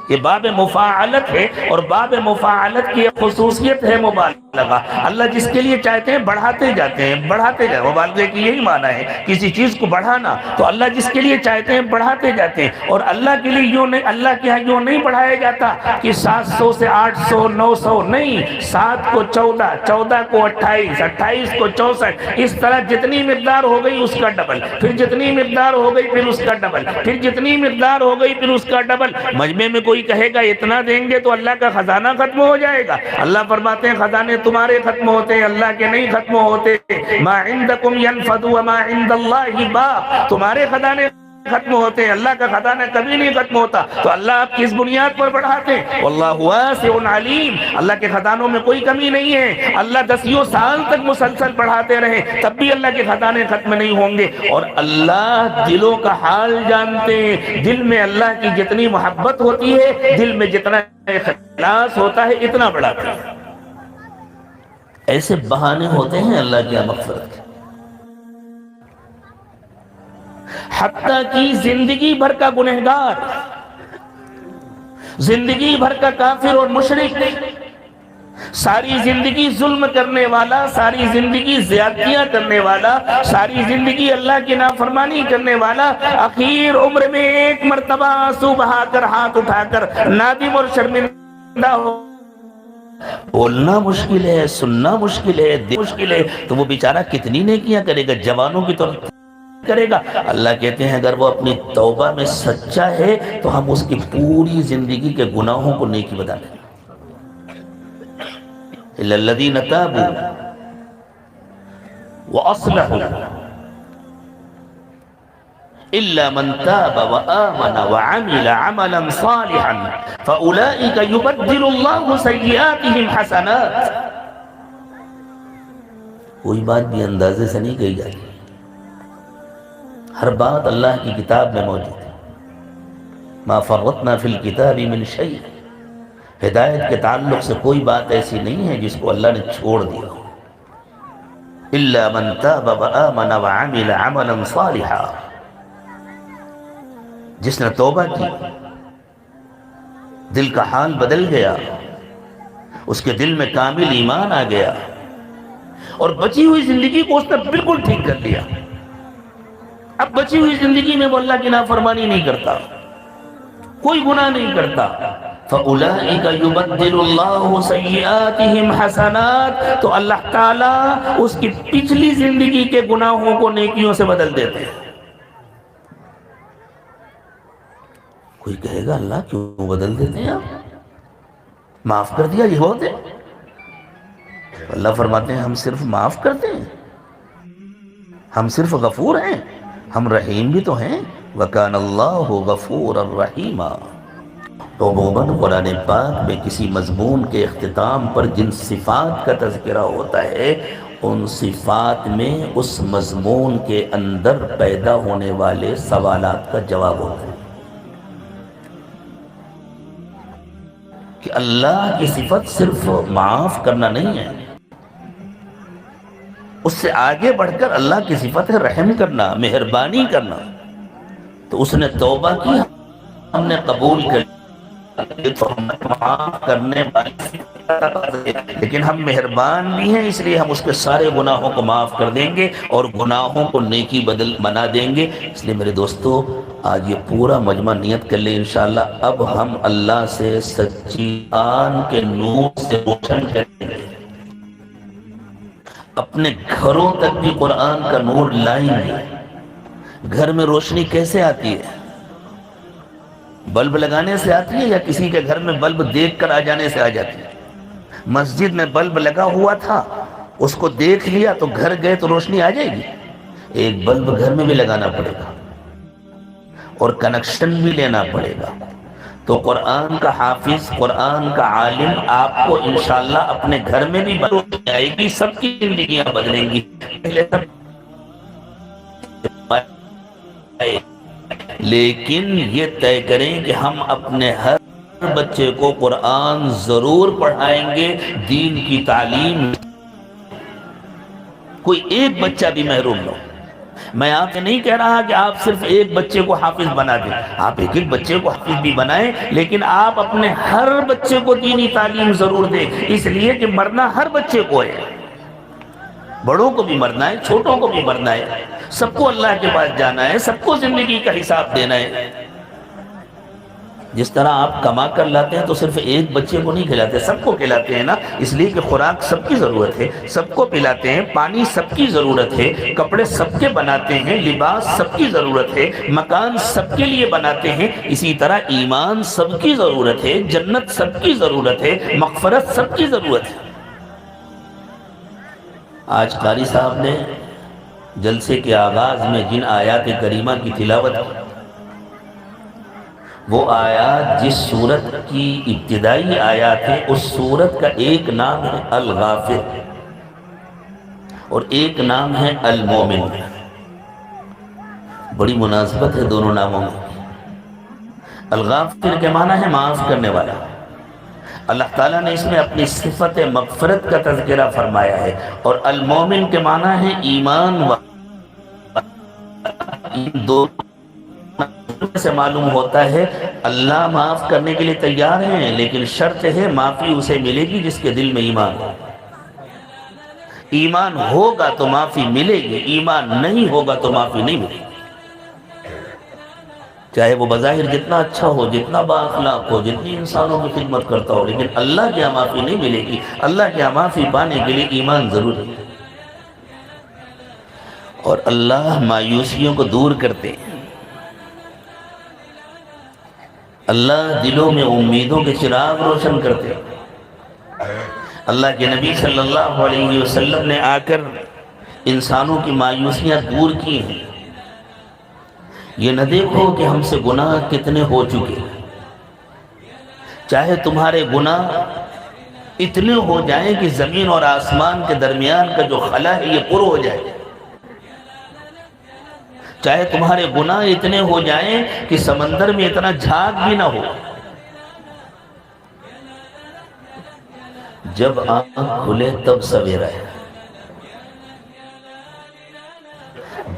یہ باب مفاعلت ہے، اور باب مفاعلت کی ایک خصوصیت ہے مبالغہ۔ اللہ جس کے لیے چاہتے ہیں بڑھاتے جاتے ہیں، بڑھاتے جاتے ہیں، مبالغے کی یہی معنی ہے کسی چیز کو بڑھانا، تو اللہ جس کے لیے چاہتے ہیں بڑھاتے جاتے ہیں، اور اللہ کے لیے یوں نہیں، اللہ کے ہاں یوں نہیں بڑھایا جاتا کہ 700 سے 800 900 نہیں، 7 کو 14، 14 کو 28، 28 کو 64، اس طرح جتنی مقدار ہو گئی اس کا ڈبل، پھر جتنی مقدار ہو گئی پھر اس کا ڈبل، پھر جتنی مقدار ہو گئی پھر اس کا ڈبل۔ مجمع میں کوئی کہے گا اتنا دیں گے تو اللہ کا خزانہ ختم ہو جائے گا، اللہ فرماتے ہیں خزانے تمہارے ختم ہوتے ہیں، اللہ کے نہیں ختم ہوتے۔ ما عندکم ینفد وما عند اللہ باق، تمہارے خزانے ختم ہوتے ہیں، اللہ کا خزانہ کبھی نہیں ختم ہوتا، تو اللہ آپ کس بنیاد پر بڑھاتے ہیں؟ واللہ واسع علیم، اللہ کے خزانوں میں کوئی کمی نہیں ہے، اللہ 10 سال تک مسلسل بڑھاتے رہے تب بھی اللہ کے خزانے ختم نہیں ہوں گے۔ اور اللہ دلوں کا حال جانتے ہیں، دل میں اللہ کی جتنی محبت ہوتی ہے، دل میں جتنا اخلاص ہوتا ہے، اتنا بڑھاتے ہیں۔ ایسے بہانے ہوتے ہیں اللہ کی مغفرت کے، حتیٰ کی زندگی بھر کا گنہگار، زندگی بھر کا کافر اور مشرک، ساری زندگی ظلم کرنے والا، ساری زندگی زیادتیاں کرنے والا، ساری زندگی اللہ کی نافرمانی کرنے والا، اخیر عمر میں ایک مرتبہ آنسو بہا کر، ہاتھ اٹھا کر نادم اور شرمندہ ہو، بولنا مشکل ہے، سننا مشکل ہے، مشکل ہے، تو وہ بیچارہ کتنی نیکیاں کرے گا، جوانوں کی طرح کرے گا۔ اللہ کہتے ہیں اگر وہ اپنی توبہ میں سچا ہے تو ہم اس کی پوری زندگی کے گناہوں کو نیکی بنا دیں گے۔ اِلَّا الَّذِينَ تَابُوا وَأَصْلَحُوا إِلَّا مَنْ تَابَ وَآمَنَ وَعَمِلَ عَمَلًا صَالِحًا فَأُولَئِكَ يُبَدِّلُ اللَّهُ سَيِّئَاتِهِمْ حَسَنَاتٍ۔ کوئی بات بھی اندازے سے نہیں کہی جاتی، ہر بات اللہ کی کتاب میں موجود ہے۔ ما فرطنا فی الکتاب من شیء، ہدایت کے تعلق سے کوئی بات ایسی نہیں ہے جس کو اللہ نے چھوڑ دیا ہو۔ الا من تاب وآمن وعمل عملا صالحا، جس نے توبہ کی، دل کا حال بدل گیا، اس کے دل میں کامل ایمان آ گیا، اور بچی ہوئی زندگی کو اس نے بالکل ٹھیک کر لیا۔ اب بچی ہوئی زندگی میں وہ اللہ کی نافرمانی نہیں کرتا، کوئی گناہ نہیں کرتا۔ فَأُولَئِكَ يُبَدِّلُ اللَّهُ سَيِّئَاتِهِمْ حَسَنَاتٍ، تو اللہ تعالیٰ اس کی پچھلی زندگی کے گناہوں کو نیکیوں سے بدل دیتے ہیں۔ کوئی کہے گا اللہ کیوں بدل دیتے ہیں آپ؟ معاف کر دیا یہ بہت ہے۔ اللہ فرماتے ہیں ہم صرف معاف کرتے ہیں، ہم صرف غفور ہیں، ہم رحیم بھی تو ہیں۔ وَكَانَ اللَّهُ غَفُورًا رَحِيمًا۔ تو عموماً قرآن پاک میں کسی مضمون کے اختتام پر جن صفات کا تذکرہ ہوتا ہے، ان صفات میں اس مضمون کے اندر پیدا ہونے والے سوالات کا جواب ہوتا ہے کہ اللہ کی صفت صرف معاف کرنا نہیں ہے، اس سے آگے بڑھ کر اللہ کی صفت ہے رحم کرنا، مہربانی کرنا۔ تو اس نے توبہ کی، ہم نے قبول کر تو ہم معاف کرنے والے، لیکن ہم مہربان بھی ہیں، اس لیے ہم اس کے سارے گناہوں کو معاف کر دیں گے اور گناہوں کو نیکی بدل بنا دیں گے۔ اس لیے میرے دوستو، آج یہ پورا مجمع نیت کر لیں انشاءاللہ اب ہم اللہ سے سچی ایمان کے نور سے روشن کریں گے، اپنے گھروں تک بھی قرآن کا نور لائیں گے۔ گھر میں روشنی کیسے آتی ہے؟ بلب لگانے سے آتی ہے یا کسی کے گھر میں بلب دیکھ کر آ جانے سے آ جاتی ہے؟ مسجد میں بلب لگا ہوا تھا، اس کو دیکھ لیا تو گھر گئے تو روشنی آ جائے گی؟ ایک بلب گھر میں بھی لگانا پڑے گا اور کنیکشن بھی لینا پڑے گا۔ تو قرآن کا حافظ، قرآن کا عالم آپ کو انشاءاللہ اپنے گھر میں بھی روشنی آئے گی، سب کی زندگیاں بدلیں گی۔ لیکن یہ طے کریں کہ ہم اپنے ہر بچے کو قرآن ضرور پڑھائیں گے، دین کی تعلیم، کوئی ایک بچہ بھی محروم نہ ہو۔ میں آپ سے نہیں کہہ رہا کہ آپ صرف ایک بچے کو حافظ بنا دیں، آپ ایک ایک بچے کو حافظ بھی بنائیں، لیکن آپ اپنے ہر بچے کو دینی تعلیم ضرور دیں، اس لیے کہ مرنا ہر بچے کو ہے، بڑوں کو بھی مرنا ہے، چھوٹوں کو بھی مرنا ہے، سب کو اللہ کے پاس جانا ہے، سب کو زندگی کا حساب دینا ہے۔ جس طرح آپ کما کر لاتے ہیں تو صرف ایک بچے کو نہیں کھلاتے، سب کو کھلاتے ہیں نا، اس لیے کہ خوراک سب کی ضرورت ہے، سب کو پلاتے ہیں، پانی سب کی ضرورت ہے، کپڑے سب کے بناتے ہیں، لباس سب کی ضرورت ہے، مکان سب کے لیے بناتے ہیں، اسی طرح ایمان سب کی ضرورت ہے، جنت سب کی ضرورت ہے، مغفرت سب کی ضرورت ہے۔ آج قاری صاحب نے جلسے کے آغاز میں جن آیات کریمہ کی تلاوت کی، وہ آیات جس سورت کی ابتدائی آیات ہے، اس سورت کا ایک نام ہے الغافر اور ایک نام ہے المومن۔ بڑی مناسبت ہے دونوں ناموں میں۔ الغافر کے معنی ہے معاف کرنے والا، اللہ تعالیٰ نے اس میں اپنی صفت مغفرت کا تذکرہ فرمایا ہے، اور المومن کے معنی ہے ایمان و دو سے معلوم ہوتا ہے اللہ معاف کرنے کے لیے تیار ہیں، لیکن شرط ہے معافی اسے ملے گی جس کے دل میں ایمان ہو۔ ایمان ہوگا تو معافی ملے گی، ایمان نہیں ہوگا تو معافی نہیں ملے گی، چاہے وہ بظاہر جتنا اچھا ہو، جتنا با اخلاق ہو، جتنی انسانوں کی خدمت کرتا ہو، لیکن اللہ کی معافی نہیں ملے گی۔ اللہ کی معافی پانے کے لیے ایمان ضروری ہے، اور اللہ مایوسیوں کو دور کرتے ہیں، اللہ دلوں میں امیدوں کے چراغ روشن کرتے ہیں۔ اللہ کے نبی صلی اللہ علیہ وسلم نے آ کر انسانوں کی مایوسیاں دور کی ہیں۔ یہ نہ دیکھو کہ ہم سے گناہ کتنے ہو چکے، چاہے تمہارے گناہ اتنے ہو جائیں کہ زمین اور آسمان کے درمیان کا جو خلا ہے یہ پر ہو جائے، چاہے تمہارے گناہ اتنے ہو جائیں کہ سمندر میں اتنا جھاگ بھی نہ ہو، جب آنکھ کھلے تب سویرا ہے۔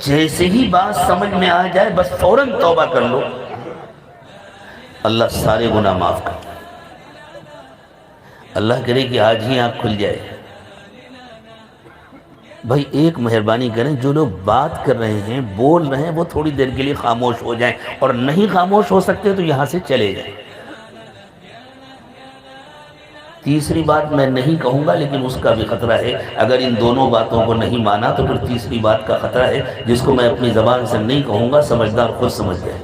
جیسے ہی بات سمجھ میں آ جائے بس فوراً توبہ کر لو، اللہ سارے گناہ معاف کر دے۔ اللہ کرے کہ آج ہی آنکھ کھل جائے۔ بھائی ایک مہربانی کریں، جو لوگ بات کر رہے ہیں، بول رہے ہیں، وہ تھوڑی دیر کے لیے خاموش ہو جائیں، اور نہیں خاموش ہو سکتے تو یہاں سے چلے جائیں۔ تیسری بات میں نہیں کہوں گا، لیکن اس کا بھی خطرہ ہے، اگر ان دونوں باتوں کو نہیں مانا تو پھر تیسری بات کا خطرہ ہے، جس کو میں اپنی زبان سے نہیں کہوں گا، سمجھدار خود سمجھ جائے۔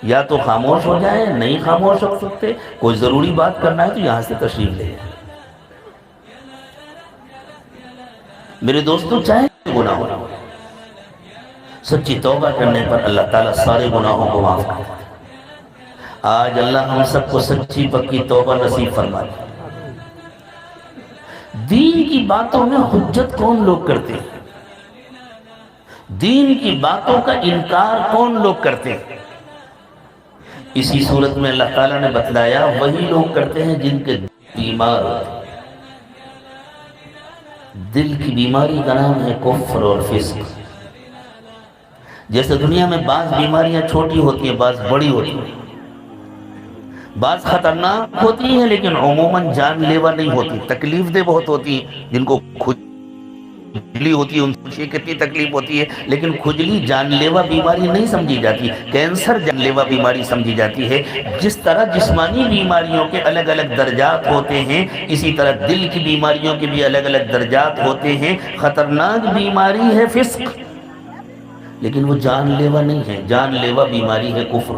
یا تو خاموش ہو جائیں، نہیں خاموش ہو سکتے، کوئی ضروری بات کرنا ہے تو یہاں سے تشریف لے جائیں۔ میرے دوستو، چاہے گناہ ہو، سچی توبہ کرنے پر اللہ تعالیٰ سارے گناہوں کو معاف کرتا ہے۔ آج اللہ ہم سب کو سچی پکی توبہ نصیب فرما دے۔ دین کی باتوں میں حجت کون لوگ کرتے ہیں؟ دین کی باتوں کا انکار کون لوگ کرتے ہیں؟ اسی صورت میں اللہ تعالیٰ نے بتلایا وہی لوگ کرتے ہیں جن کے بیمار ہوتے ہیں۔ دل کی بیماری کا نام ہے کفر اور فسق۔ جیسے دنیا میں بعض بیماریاں چھوٹی ہوتی ہیں، بعض بڑی ہوتی ہیں، بعض خطرناک ہوتی ہیں لیکن عموماً جان لیوا نہیں ہوتی، تکلیف دہ بہت ہوتی ہیں، جن کو کھجلی ہوتی ہے ان سے کتنی تکلیف ہوتی ہے، لیکن کھجلی جان لیوا بیماری نہیں سمجھی جاتی، کینسر جان لیوا بیماری سمجھی جاتی ہے۔ جس طرح جسمانی بیماریوں کے الگ الگ درجات ہوتے ہیں، اسی طرح دل کی بیماریوں کے بھی الگ الگ درجات ہوتے ہیں۔ خطرناک بیماری ہے فسق، لیکن وہ جان لیوا نہیں ہے، جان لیوا بیماری ہے کفر،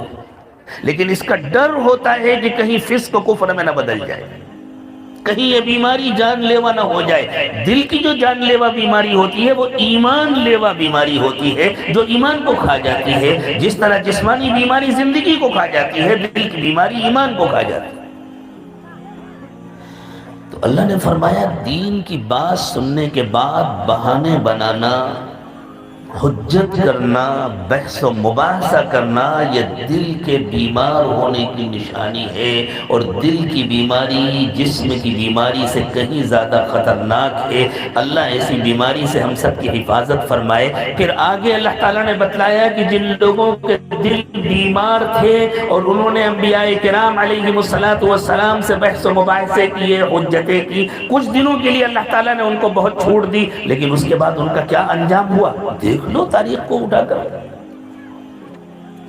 لیکن اس کا ڈر ہوتا ہے کہ کہیں فسق و کفر میں نہ بدل جائے، کہیں یہ بیماری جان لیوا نہ ہو جائے۔ دل کی جو جان لیوا بیماری ہوتی ہے وہ ایمان لیوا بیماری ہوتی ہے، جو ایمان کو کھا جاتی ہے۔ جس طرح جسمانی بیماری زندگی کو کھا جاتی ہے، دل کی بیماری ایمان کو کھا جاتی ہے۔ تو اللہ نے فرمایا دین کی بات سننے کے بعد بہانے بنانا، حجت کرنا، بحث و مباحثہ کرنا، یہ دل کے بیمار ہونے کی نشانی ہے، اور دل کی بیماری جسم کی بیماری سے کہیں زیادہ خطرناک ہے۔ اللہ ایسی بیماری سے ہم سب کی حفاظت فرمائے۔ پھر آگے اللہ تعالیٰ نے بتلایا کہ جن لوگوں کے دل بیمار تھے اور انہوں نے انبیاء کرام علیہ السلام سے بحث و مباحثے کیے، حجتیں کی، کچھ دنوں کے لیے اللہ تعالیٰ نے ان کو بہت چھوٹ دی، لیکن اس کے بعد ان کا کیا انجام ہوا؟ دیکھ لو تاریخ کو اٹھا کر،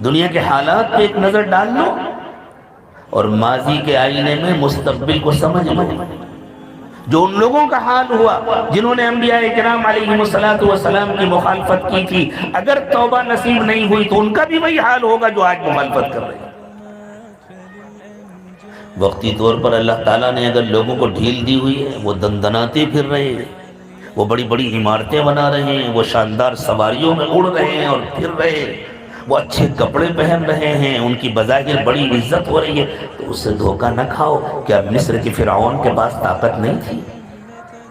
دنیا کے حالات پہ ایک نظر ڈال لو، اور ماضی کے آئینے میں مستقبل کو سمجھ لو۔ جو ان لوگوں کا حال ہوا جنہوں نے انبیاء کرام علیہ السلام کی مخالفت کی تھی، اگر توبہ نصیب نہیں ہوئی تو ان کا بھی وہی حال ہوگا جو آج مخالفت کر رہے ہیں۔ وقتی طور پر اللہ تعالیٰ نے اگر لوگوں کو ڈھیل دی ہوئی ہے، وہ دندناتے پھر رہے ہیں، وہ بڑی بڑی عمارتیں بنا رہے ہیں، وہ شاندار سواریوں میں اڑ رہے ہیں اور پھر رہے ہیں، وہ اچھے کپڑے پہن رہے ہیں، ان کی بظاہر بڑی عزت ہو رہی ہے، تو اس سے دھوکہ نہ کھاؤ۔ کیا مصر کی فرعون کے پاس طاقت نہیں تھی؟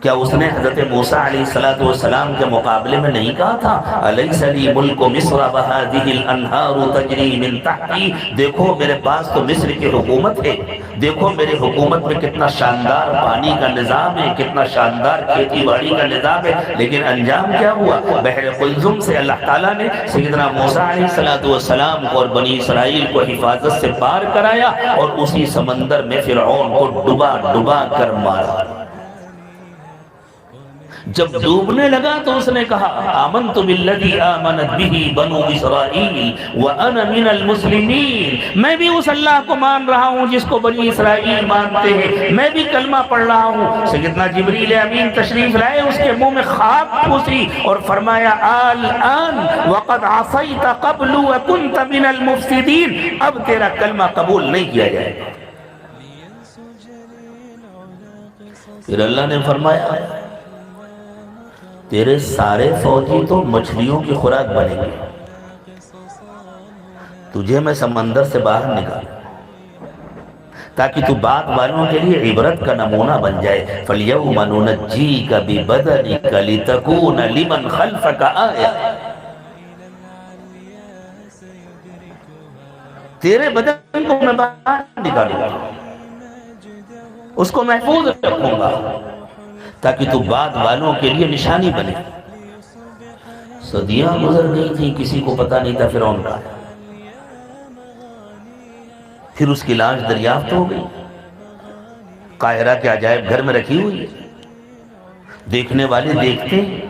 کیا اس نے حضرت موسیٰ علیہ السلام کے مقابلے میں نہیں کہا تھا الیس لی ملک مصر وہذہ الانہار تجری من تحتی؟ دیکھو میرے پاس تو مصر کی حکومت ہے، دیکھو میرے حکومت میں کتنا شاندار پانی کا نظام ہے، کتنا شاندار کھیتی باڑی کا نظام ہے، لیکن انجام کیا ہوا؟ بحر قلزم سے اللہ تعالیٰ نے سیدنا موسیٰ علیہ السلام کو اور بنی اسرائیل کو حفاظت سے پار کرایا، اور اسی سمندر میں فرعون کو ڈبا ڈبا کر مارا۔ جب ڈوبنے لگا تو اس نے کہا آمنت بالذی آمنت بہ بنو اسرائیل وانا من المسلمین، میں بھی اس اللہ کو مان رہا ہوں جس کو بنی اسرائیل مانتے ہیں، میں بھی کلمہ پڑھ رہا ہوں۔ سیدنا جبریل امین تشریف لائے، اس کے منہ میں خاک پھوسی اور فرمایا الآن وقد عصیت قبل وکنت من المفسدین، اب تیرا کلمہ قبول نہیں کیا جائے گا۔ پھر اللہ نے فرمایا تیرے سارے فوجی تو مچھلیوں کی خوراک بنیں گے، تجھے میں سمندر سے باہر نکالوں تاکہ تو بعد والوں کے لیے عبرت کا نمونہ بن جائے۔ فَالْيَوْمَ نُنَجِّيكَ بِبَدَنِكَ لِتَكُونَ لِمَنْ خَلْفَكَ آیَةً، تیرے بدن کو میں باہر نکالوں گا، اس کو محفوظ رکھوں گا تاکہ تو بعد والوں کے لیے نشانی بنے۔ صدیاں گزر گئی تھی، کسی کو پتہ نہیں تھا فرعون کا، پھر اس کی لاش دریافت ہو گئی، قاہرہ کے عجائب گھر میں رکھی ہوئی ہے، دیکھنے والے دیکھتے ہیں۔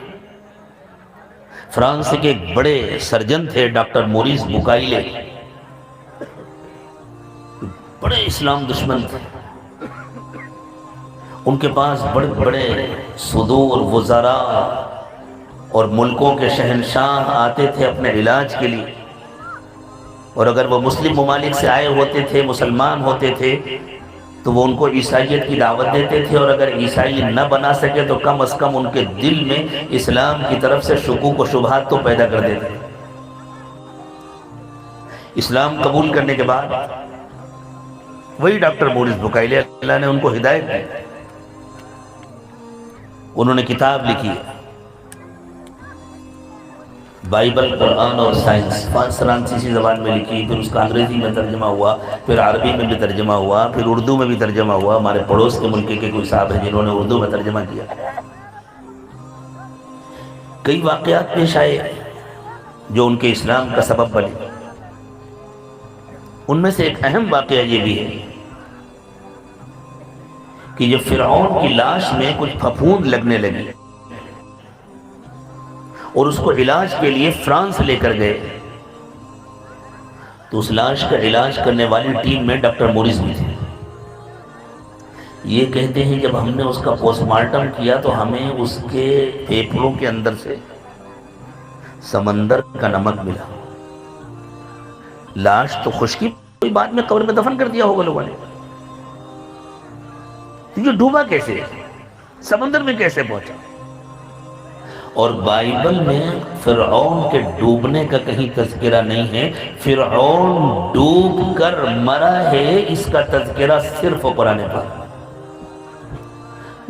فرانس کے ایک بڑے سرجن تھے ڈاکٹر موریس بکائیلے، بڑے اسلام دشمن تھے، ان کے پاس بڑے بڑے صدور وزراء اور ملکوں کے شہنشاہ آتے تھے اپنے علاج کے لیے، اور اگر وہ مسلم ممالک سے آئے ہوتے تھے، مسلمان ہوتے تھے، تو وہ ان کو عیسائیت کی دعوت دیتے تھے، اور اگر عیسائی نہ بنا سکے تو کم از کم ان کے دل میں اسلام کی طرف سے شکوک و شبہات تو پیدا کر دیتے تھے۔ اسلام قبول کرنے کے بعد وہی ڈاکٹر موریس بکائیلے، اللہ نے ان کو ہدایت دی، انہوں نے کتاب لکھی بائبل، قرآن اور سائنس، فرانسیسی زبان میں لکھی، پھر اس کا انگریزی میں ترجمہ ہوا، پھر عربی میں بھی ترجمہ ہوا، پھر اردو میں بھی ترجمہ ہوا۔ ہمارے پڑوس کے ملک کے کوئی صاحب ہیں جنہوں نے اردو میں ترجمہ کیا۔ کئی واقعات پیش آئے جو ان کے اسلام کا سبب بنے، ان میں سے ایک اہم واقعہ یہ بھی ہے کہ جب فرعون کی لاش میں کچھ پھپھوند لگنے لگی اور اس کو علاج کے لیے فرانس لے کر گئے، تو اس لاش کا علاج کرنے والی ٹیم میں ڈاکٹر موریس بھی تھے۔ یہ کہتے ہیں جب ہم نے اس کا پوسٹ مارٹم کیا تو ہمیں اس کے پھیپھڑوں کے اندر سے سمندر کا نمک ملا۔ لاش تو خشکی کوئی بعد میں قبر میں دفن کر دیا ہوگا لوگوں نے، یہ ڈوبا کیسے، سمندر میں کیسے پہنچا؟ اور بائبل میں فرعون کے ڈوبنے کا کہیں تذکرہ نہیں ہے، فرعون ڈوب کر مرا ہے اس کا تذکرہ صرف قرآن پاک۔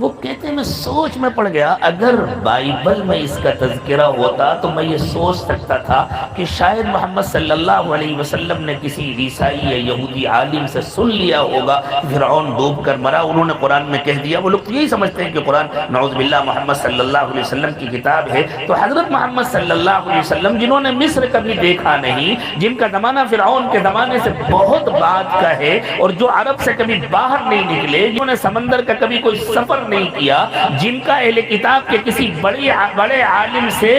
وہ کہتے ہیں میں سوچ میں پڑ گیا، اگر بائبل میں اس کا تذکرہ ہوتا تو میں یہ سوچ سکتا تھا کہ شاید محمد صلی اللہ علیہ وسلم نے کسی عیسائی یا یہودی عالم سے سن لیا ہوگا فرعون ڈوب کر مرا، انہوں نے قرآن میں کہہ دیا۔ وہ لوگ تو یہی سمجھتے ہیں کہ قرآن نعوذ باللہ محمد صلی اللہ علیہ وسلم کی کتاب ہے، تو حضرت محمد صلی اللہ علیہ وسلم جنہوں نے مصر کبھی دیکھا نہیں، جن کا زمانہ فرعون کے زمانے سے بہت بعد کا ہے، اور جو عرب سے کبھی باہر نہیں نکلے، جنہوں نے سمندر کا کبھی کوئی سفر نہیں کیا، جن کا اہل کتاب کے کسی بڑے عالم سے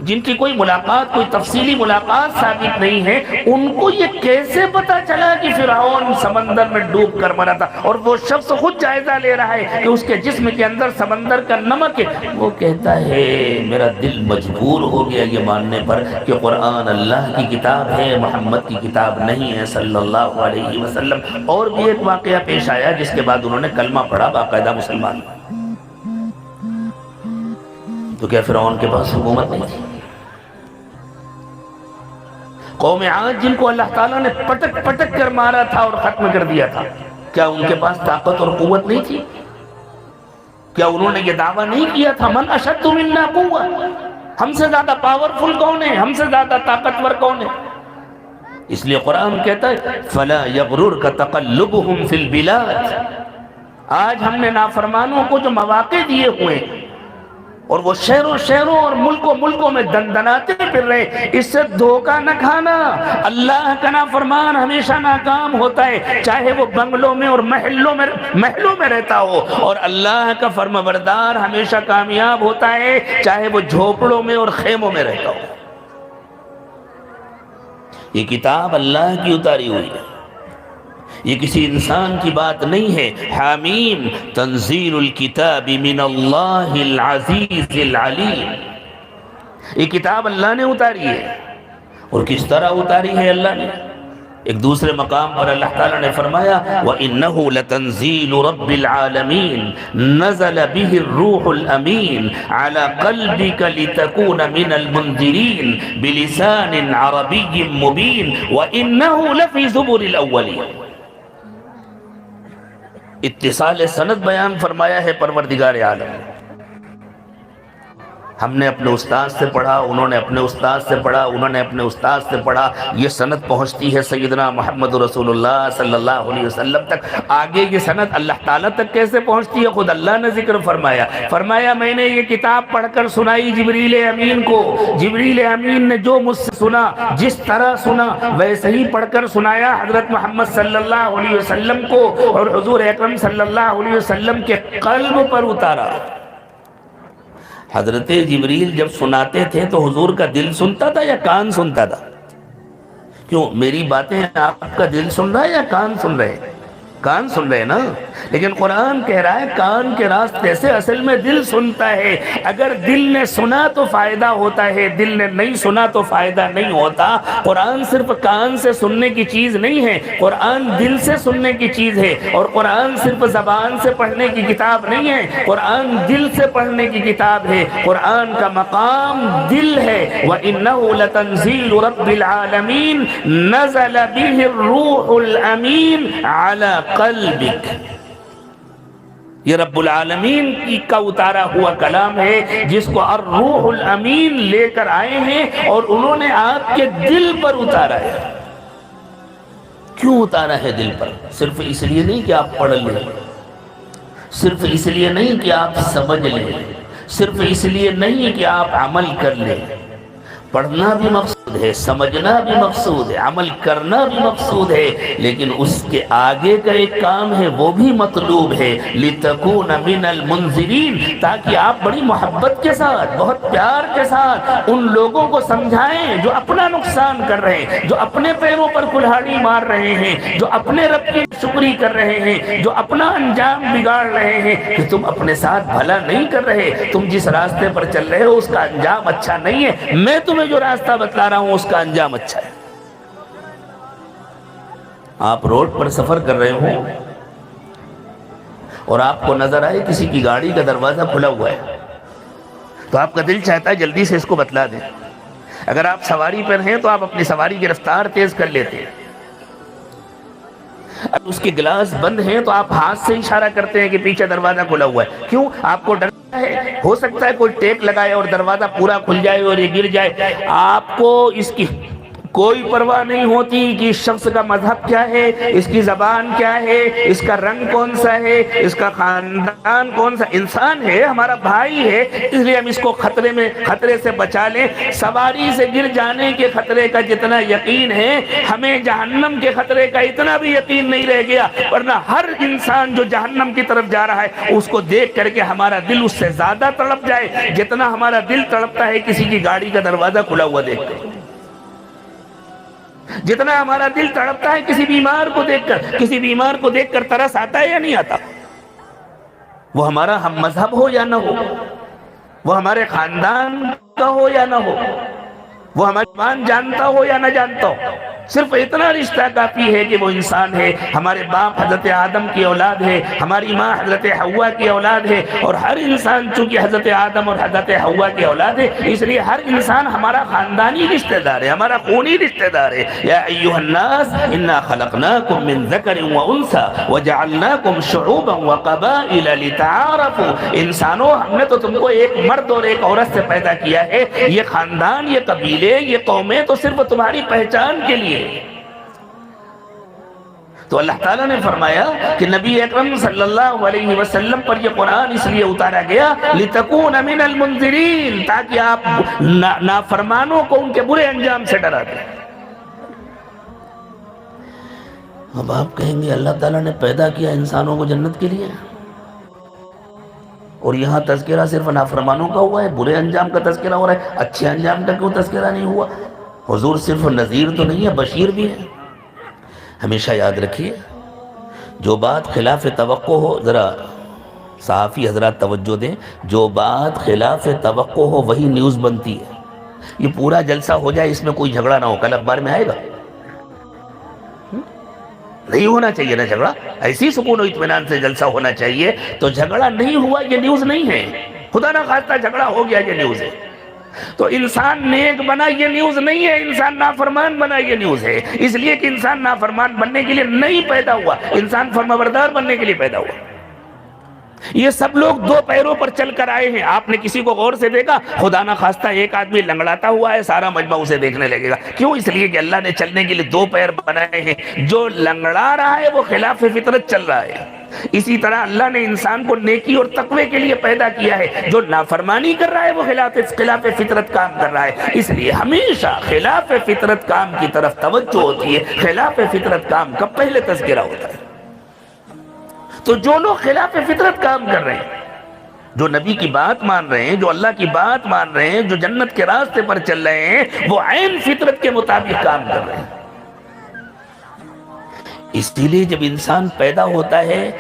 جن کی کوئی ملاقات، کوئی تفصیلی ملاقات ثابت نہیں ہے، ان کو یہ کیسے پتا چلا کہ فرعون سمندر میں ڈوب کر مرا تھا؟ اور وہ شخص خود جائزہ لے رہا ہے کہ اس کے جسم کے اندر سمندر کا نمک ہے۔ وہ کہتا ہے میرا دل مجبور ہو گیا یہ ماننے پر کہ قرآن اللہ کی کتاب ہے، محمد کی کتاب نہیں ہے صلی اللہ علیہ وسلم۔ اور بھی ایک واقعہ پیش آیا جس کے بعد انہوں نے کلمہ پڑھا باقاعدہ مسلمان۔ تو کیا فرعون کے پاس حکومت نہیں تھی؟ قوم عاد جن کو اللہ تعالیٰ نے پٹک پٹک کر مارا تھا اور ختم کر دیا تھا، کیا ان کے پاس طاقت اور قوت نہیں تھی؟ کیا انہوں نے یہ دعویٰ نہیں کیا تھا من اشد منا قوة، ہم سے زیادہ پاورفل کون ہے، ہم سے زیادہ طاقتور کون ہے؟ اس لیے قرآن کہتا ہے فلا یغررک تقلبهم فی البلاد۔ آج ہم نے نافرمانوں کو جو مواقع دیے ہوئے اور وہ شہروں اور ملکوں میں دندناتے پھر رہے، اس سے دھوکہ نہ کھانا۔ اللہ کا نافرمان ہمیشہ ناکام ہوتا ہے، چاہے وہ بنگلوں میں اور محلوں میں رہتا ہو، اور اللہ کا فرمانبردار ہمیشہ کامیاب ہوتا ہے، چاہے وہ جھوپڑوں میں اور خیموں میں رہتا ہو۔ یہ کتاب اللہ کی اتاری ہوئی ہے، یہ کسی انسان کی بات نہیں ہے۔ حامیم تنزیل الکتاب من اللہ العزیز العلیم، یہ کتاب اللہ نے اتاری ہے، اور کس طرح اتاری ہے اللہ نے؟ ایک دوسرے مقام پر اللہ تعالیٰ نے فرمایا وَإِنَّهُ لَتَنزِيلُ رَبِّ الْعَالَمِينَ نَزَلَ بِهِ الرُّوحُ الْأَمِينُ عَلَى قَلْبِكَ لِتَكُونَ مِنَ الْمُنذِرِينَ بِلِسَانٍ عَرَبِيٍّ مُبِينٍ وَإِنَّهُ لَفِي زُبُرِ الْأَوَّلِينَ۔ اتصال سند بیان فرمایا ہے پروردگار عالم نے۔ ہم نے اپنے استاد سے پڑھا، انہوں نے اپنے استاد سے پڑھا، انہوں نے اپنے استاد سے پڑھا، یہ سند پہنچتی ہے سیدنا محمد رسول اللہ صلی اللہ علیہ وسلم تک۔ آگے یہ سند اللہ تعالیٰ تک کیسے پہنچتی ہے؟ خود اللہ نے ذکر فرمایا میں نے یہ کتاب پڑھ کر سنائی جبریل امین کو، جبریل امین نے جو مجھ سے سنا، جس طرح سنا ویسے ہی پڑھ کر سنایا حضرت محمد صلی اللہ علیہ وسلم کو، اور حضور اکرم صلی اللہ علیہ وسلم کے قلب پر اتارا۔ حضرت جبریل جب سناتے تھے تو حضور کا دل سنتا تھا یا کان سنتا تھا؟ کیوں میری باتیں آپ کا دل سن رہا ہے یا کان سن رہے؟ کان سن رہے نا، لیکن قرآن کہہ رہا ہے کان کے راستے سے اصل میں دل سنتا ہے۔ اگر دل نے سنا تو فائدہ ہوتا ہے، دل نے نہیں سنا تو فائدہ نہیں ہوتا۔ قرآن صرف کان سے سننے کی چیز نہیں ہے، قرآن دل سے سننے کی چیز ہے، اور قرآن صرف زبان سے پڑھنے کی کتاب نہیں ہے، قرآن دل سے پڑھنے کی کتاب ہے۔ قرآن کا مقام دل ہے۔ وَإِنَّهُ لَتَنزِيلُ رَبِّ الْعَالَمِينَ نَزَلَ بِهِ الرُّوحُ الْأَمِينُ عَلَى قلبک، یہ رب العالمین کا اتارا ہوا کلام ہے جس کو الروح الامین لے کر آئے ہیں، اور انہوں نے آپ کے دل پر اتارا ہے۔ کیوں اتارا ہے دل پر؟ صرف اس لیے نہیں کہ آپ پڑھ لیں، صرف اس لیے نہیں کہ آپ سمجھ لیں، صرف اس لیے نہیں کہ آپ عمل کر لیں۔ پڑھنا بھی مقصد مقصود ہے، سمجھنا بھی مقصود ہے، عمل کرنا بھی مقصود ہے، لیکن اس کے آگے کا ایک کام ہے وہ بھی مطلوب ہے، لِتَكُونَ مِنَ الْمُنذِرِينَ، تاکہ آپ بڑی محبت کے ساتھ، بہت پیار کے ساتھ ان لوگوں کو سمجھائیں جو اپنا نقصان کر رہے ہیں، جو اپنے پیروں پر کلہاڑی مار رہے ہیں، جو اپنے رب کی شکری کر رہے ہیں، جو اپنا انجام بگاڑ رہے ہیں کہ تم اپنے ساتھ بھلا نہیں کر رہے، تم جس راستے پر چل رہے ہو اس کا انجام اچھا نہیں ہے، میں تمہیں جو راستہ بتلا رہا ہوں اس کا انجام اچھا ہے۔ آپ روڈ پر سفر کر رہے ہو اور آپ کو نظر آئے کسی کی گاڑی کا دروازہ کھلا ہوا ہے، تو آپ کا دل چاہتا ہے جلدی سے اس کو بتلا دیں۔ اگر آپ سواری پر ہیں تو آپ اپنی سواری کی رفتار تیز کر لیتے ہیں، اگر اس کے گلاس بند ہیں تو آپ ہاتھ سے اشارہ کرتے ہیں کہ پیچھے دروازہ کھلا ہوا ہے۔ کیوں؟ آپ کو ڈر ہے، ہو سکتا ہے کوئی ٹیک لگائے اور دروازہ پورا کھل جائے اور یہ گر جائے۔ آپ کو اس کی کوئی پرواہ نہیں ہوتی کہ اس شخص کا مذہب کیا ہے، اس کی زبان کیا ہے، اس کا رنگ کون سا ہے، اس کا خاندان کون سا، انسان ہے، ہمارا بھائی ہے، اس لیے ہم اس کو خطرے سے بچا لیں۔ سواری سے گر جانے کے خطرے کا جتنا یقین ہے، ہمیں جہنم کے خطرے کا اتنا بھی یقین نہیں رہ گیا، ورنہ ہر انسان جو جہنم کی طرف جا رہا ہے اس کو دیکھ کر کے ہمارا دل اس سے زیادہ تڑپ جائے جتنا ہمارا دل تڑپتا ہے کسی کی گاڑی کا دروازہ کھلا ہوا دیکھ کر، جتنا ہمارا دل تڑپتا ہے کسی بیمار کو دیکھ کر ترس آتا ہے یا نہیں آتا؟ وہ ہمارا ہم مذہب ہو یا نہ ہو، وہ ہمارے خاندان کا ہو یا نہ ہو، وہ ہماری زبان جانتا ہو یا نہ جانتا ہو، صرف اتنا رشتہ کافی ہے کہ وہ انسان ہے۔ ہمارے باپ حضرت آدم کی اولاد ہے، ہماری ماں حضرت حوا کی اولاد ہے، اور ہر انسان چونکہ حضرت آدم اور حضرت حوا کی اولاد ہے، اس لیے ہر انسان ہمارا خاندانی رشتہ دار ہے، ہمارا خونی رشتہ دار ہے۔ یا ایھا الناس انا خلقناکم من ذکر و انثی وجعلناکم شعوبا وقبائل لتعارفوا، انسانوں ہم نے تو تم کو ایک مرد اور ایک عورت سے پیدا کیا ہے، یہ خاندان، یہ قبیلے، یہ قومیں تو صرف تمہاری پہچان کے لیے۔ تو اللہ تعالیٰ نے فرمایا کہ نبی اکرم صلی اللہ علیہ وسلم پر یہ قرآن اس لیے اتارا گیا لِتَكُونَ مِنَ الْمُنذِرِينَ، تاکہ آپ نافرمانوں کو ان کے برے انجام سے ڈرا دیں۔ اب آپ کہیں گے اللہ تعالیٰ نے پیدا کیا انسانوں کو جنت کے لیے، اور یہاں تذکرہ صرف نافرمانوں کا ہوا ہے، برے انجام کا تذکرہ ہو رہا ہے، اچھے انجام کا کیوں تذکرہ نہیں ہوا؟ حضور صرف نذیر تو نہیں ہے، بشیر بھی ہے۔ ہمیشہ یاد رکھیے، جو بات خلاف توقع ہو، ذرا صحافی حضرات توجہ دیں، جو بات خلاف توقع ہو وہی نیوز بنتی ہے۔ یہ پورا جلسہ ہو جائے، اس میں کوئی جھگڑا نہ ہو، کل اخبار میں آئے گا؟ نہیں ہونا چاہیے نا جھگڑا، ایسی سکون و اطمینان سے جلسہ ہونا چاہیے۔ تو جھگڑا نہیں ہوا یہ نیوز نہیں ہے، خدا نہ خواستہ جھگڑا ہو گیا یہ نیوز ہے۔ تو انسان نیک بنا یہ نیوز نہیں ہے، انسان نافرمان بنا یہ نیوز ہے، اس لیے کہ انسان نافرمان بننے کے لیے نہیں پیدا ہوا، انسان فرمانبردار بننے کے لیے پیدا ہوا۔ یہ سب لوگ دو پیروں پر چل کر آئے ہیں۔ آپ نے کسی کو غور سے دیکھا؟ خدا نہ خواستہ ایک آدمی لنگڑاتا ہوا ہے، سارا مجمع اسے دیکھنے لگے گا۔ کیوں؟ اس لیے کہ اللہ نے چلنے کے لیے دو پیر بنائے ہیں، جو لنگڑا رہا ہے وہ خلاف فطرت چل رہا ہے۔ اسی طرح اللہ نے انسان کو نیکی اور تقوی کے لیے پیدا کیا ہے، جو نافرمانی کر رہا ہے وہ خلاف فطرت کام کر رہا ہے۔ اس لیے ہمیشہ خلاف فطرت کام کی طرف توجہ ہوتی ہے۔ خلاف فطرت کام کا پہلے تذکرہ ہوتا ہے۔ تو جو لوگ خلاف فطرت کام کر رہے ہیں، جو نبی کی بات مان رہے ہیں، جو اللہ کی بات مان رہے ہیں، جو جنت کے راستے پر چل رہے ہیں، وہ عین فطرت کے مطابق کام کر رہے ہیں۔ اسی لیے جب انسان پیدا ہوتا ہے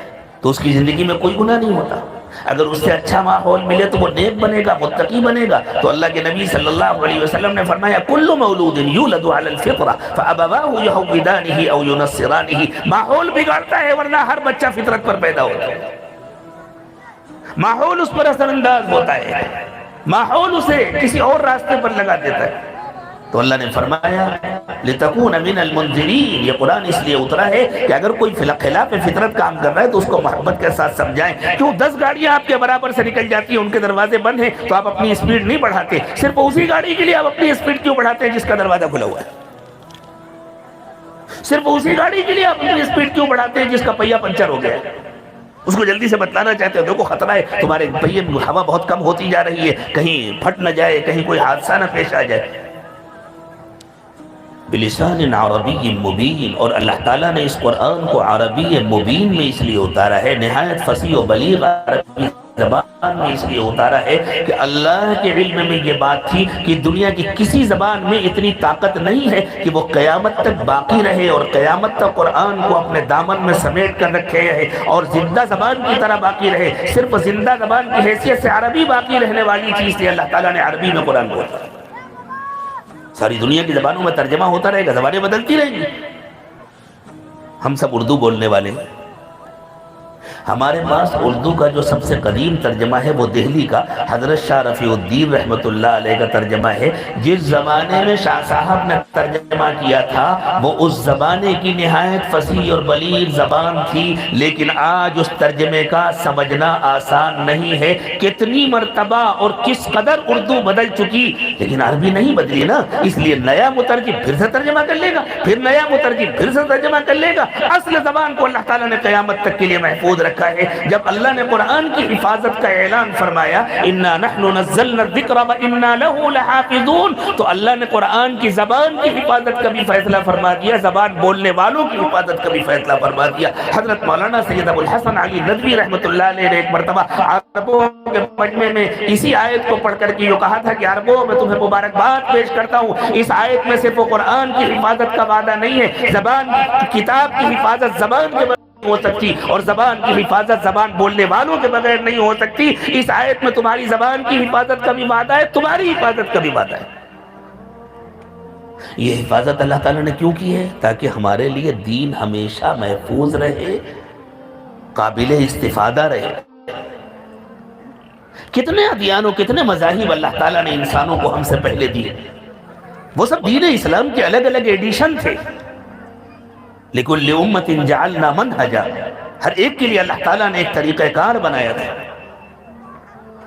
تو اس کی زندگی میں کوئی گناہ نہیں ہوتا۔ اگر اس سے اچھا ماحول ملے تو وہ نیک بنے گا، متقی بنے گا۔ تو اللہ کے نبی صلی اللہ علیہ وسلم نے فرمایا کل مولود یولد علی الفطرہ فابواہ یہودانہ او ینصرانہ، ماحول بگڑتا ہے ورنہ ہر بچہ فطرت پر پیدا ہوتا ہے۔ ماحول اس پر اثر انداز ہوتا ہے، ماحول اسے کسی اور راستے پر لگا دیتا ہے۔ تو اللہ نے فرمایا لِتَكُونَ مِنَ الْمُنذِرِينَ، یہ قرآن اس لیے اترا ہے کہ اگر کوئی خلاف فطرت کام کر رہا ہے تو اس کو محبت کے ساتھ سمجھائیں۔ کیوں 10 گاڑیاں آپ کے برابر سے نکل جاتی ہیں، ان کے دروازے بند ہیں تو آپ اپنی اسپیڈ نہیں بڑھاتے، صرف اسی گاڑی کے لیے آپ اپنی اسپیڈ کیوں بڑھاتے ہیں جس کا دروازہ کھلا ہوا ہے؟ صرف اسی گاڑی کے لیے آپ اپنی اسپیڈ کیوں بڑھاتے ہیں جس کا پہیہ پنچر ہو گیا ہے؟ اس کو جلدی سے بتلانا چاہتے ہو دیکھو خطرہ ہے، تمہارے پہیے میں ہوا بہت کم ہوتی جا رہی ہے، کہیں پھٹ نہ جائے، کہیں کوئی حادثہ نہ پیش آ جائے۔ بلسان عربی مبین، اور اللہ تعالیٰ نے اس قرآن کو عربی مبین میں اس لیے اتارا ہے، نہایت فصیح و بلیغ عربی زبان میں اس لیے اتارا ہے کہ اللہ کے علم میں یہ بات تھی کہ دنیا کی کسی زبان میں اتنی طاقت نہیں ہے کہ وہ قیامت تک باقی رہے اور قیامت تک قرآن کو اپنے دامن میں سمیٹ کر رکھے رہے اور زندہ زبان کی طرح باقی رہے۔ صرف زندہ زبان کی حیثیت سے عربی باقی رہنے والی چیز تھی، اللہ تعالیٰ نے عربی میں قرآن کو اتارا۔ ساری دنیا کی زبانوں میں ترجمہ ہوتا رہے گا، زبانیں بدلتی رہیں گی، ہم سب اردو بولنے والے ہیں۔ ہمارے پاس اردو کا جو سب سے قدیم ترجمہ ہے وہ دہلی کا حضرت شاہ رفیع الدین رحمۃ اللہ علیہ کا ترجمہ ہے۔ جس زمانے میں شاہ صاحب نے ترجمہ کیا تھا وہ اس زمانے کی نہایت فصیح اور بلیغ زبان تھی، لیکن آج اس ترجمے کا سمجھنا آسان نہیں ہے۔ کتنی مرتبہ اور کس قدر اردو بدل چکی، لیکن عربی نہیں بدلی نا، اس لیے نیا مترجم پھر سے ترجمہ کر لے گا، پھر نیا مترجم پھر سے ترجمہ کر لے گا۔ اصل زبان کو اللہ تعالیٰ نے قیامت تک کے لیے محفوظ رکھا ہے۔ جب اللہ نے قرآن کی حفاظت کا اعلان فرمایا اِنَّا نَحْنُ نَزَّلْنَا الذِّكْرَ وَإِنَّا لَهُ لَحَافِظُونَ، تو اللہ نے قرآن کی زبان کی حفاظت کا بھی فیصلہ فرما دیا، زبان بولنے والوں کی حفاظت کا بھی فیصلہ فرما دیا۔ حضرت مولانا سید ابو الحسن علی ندوی رحمۃ اللہ علیہ نے ایک مرتبہ عربوں کے مجمع میں اسی آیت کو پڑھ کر کے یہ کہا تھا کہ عربوں میں تمہیں مبارکباد پیش کرتا ہوں، اس آیت میں صرف قرآن کی حفاظت کا وعدہ نہیں ہے، زبان کتاب کی حفاظت زبان کے ہو سکتی اور زبان کی حفاظت زبان بولنے والوں کے بغیر نہیں ہو سکتی۔ اس آیت میں تمہاری زبان کی حفاظت کا بھی وعدہ ہے، تمہاری حفاظت کا بھی وعدہ ہے۔ یہ حفاظت اللہ تعالیٰ نے کیوں کی ہے؟ تاکہ ہمارے لیے دین ہمیشہ محفوظ رہے، قابل استفادہ رہے۔ کتنے ادیان و کتنے مذاہب اللہ تعالیٰ نے انسانوں کو ہم سے پہلے دیے، وہ سب دین اسلام کے الگ الگ ایڈیشن تھے، لِكُلِّ أُمَّةٍ جَعَلْنَا مَنْهَجًا، ہر ایک کے لیے اللہ تعالیٰ نے ایک طریقہ کار بنایا تھا۔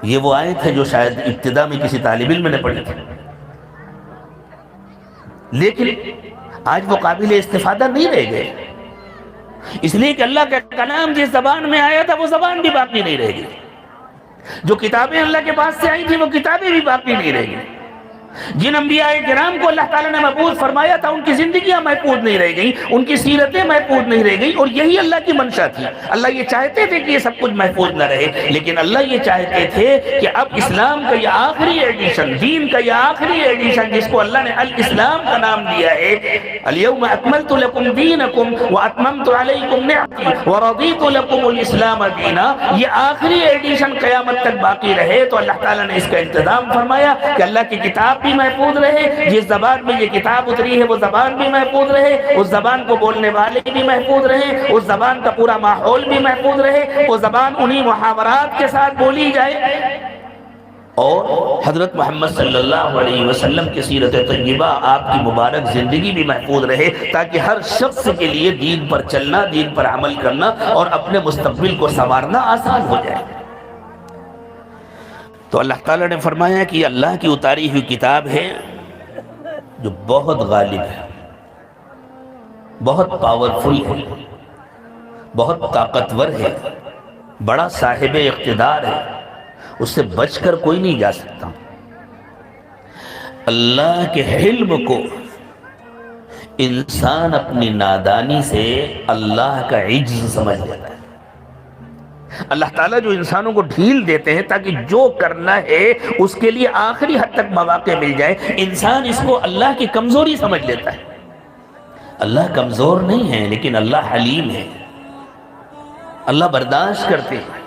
یہ وہ آیت ہے جو شاید ابتدا میں کسی طالب علم نے پڑھی تھی، لیکن آج وہ قابل استفادہ نہیں رہ گئے، اس لیے کہ اللہ کا کلام جس زبان میں آیا تھا وہ زبان بھی باقی نہیں رہ گئی، جو کتابیں اللہ کے پاس سے آئی تھی وہ کتابیں بھی باقی نہیں رہ گئی، جن انبیاء کرام کو اللہ تعالیٰ نے محفوظ فرمایا تھا ان کی زندگیاں محفوظ نہیں رہ گئی، ان کی سیرتیں محفوظ نہیں رہ گئی، اور یہی اللہ کی منشا تھی۔ اللہ یہ چاہتے تھے کہ یہ سب کچھ محفوظ نہ رہے، لیکن اللہ یہ چاہتے تھے کہ اب اسلام کا یہ آخری ایڈیشن، دین کا یہ آخری ایڈیشن جس کو اللہ نے الاسلام کا نام دیا ہے، الیوم اکملت لکم دینکم واتممت علیکم نعمتی ورضیت لکم الاسلام دینا، یہ آخری ایڈیشن قیامت تک باقی رہے۔ تو اللہ تعالیٰ نے اس کا انتظام فرمایا کہ اللہ کی کتاب بھی محفوظ رہے، جس زبان میں یہ کتاب اتری ہے وہ زبان بھی محفوظ رہے، اس زبان کو بولنے والے بھی محفوظ رہے، اس زبان کا پورا ماحول بھی محفوظ رہے، وہ زبان انہی محاورات کے ساتھ بولی جائے، اور حضرت محمد صلی اللہ علیہ وسلم کی سیرت طیبہ، آپ کی مبارک زندگی بھی محفوظ رہے، تاکہ ہر شخص کے لیے دین پر چلنا، دین پر عمل کرنا اور اپنے مستقبل کو سنوارنا آسان ہو جائے۔ تو اللہ تعالیٰ نے فرمایا کہ یہ اللہ کی اتاری ہوئی کتاب ہے جو بہت غالب ہے، بہت پاورفل ہے، بہت طاقتور ہے، بڑا صاحب اقتدار ہے، اس سے بچ کر کوئی نہیں جا سکتا۔ اللہ کے حلم کو انسان اپنی نادانی سے اللہ کا عجز سمجھ لیتا ہے۔ اللہ تعالیٰ جو انسانوں کو ڈھیل دیتے ہیں تاکہ جو کرنا ہے اس کے لیے آخری حد تک مواقع مل جائے، انسان اس کو اللہ کی کمزوری سمجھ لیتا ہے۔ اللہ کمزور نہیں ہے، لیکن اللہ حلیم ہے، اللہ برداشت کرتے ہیں،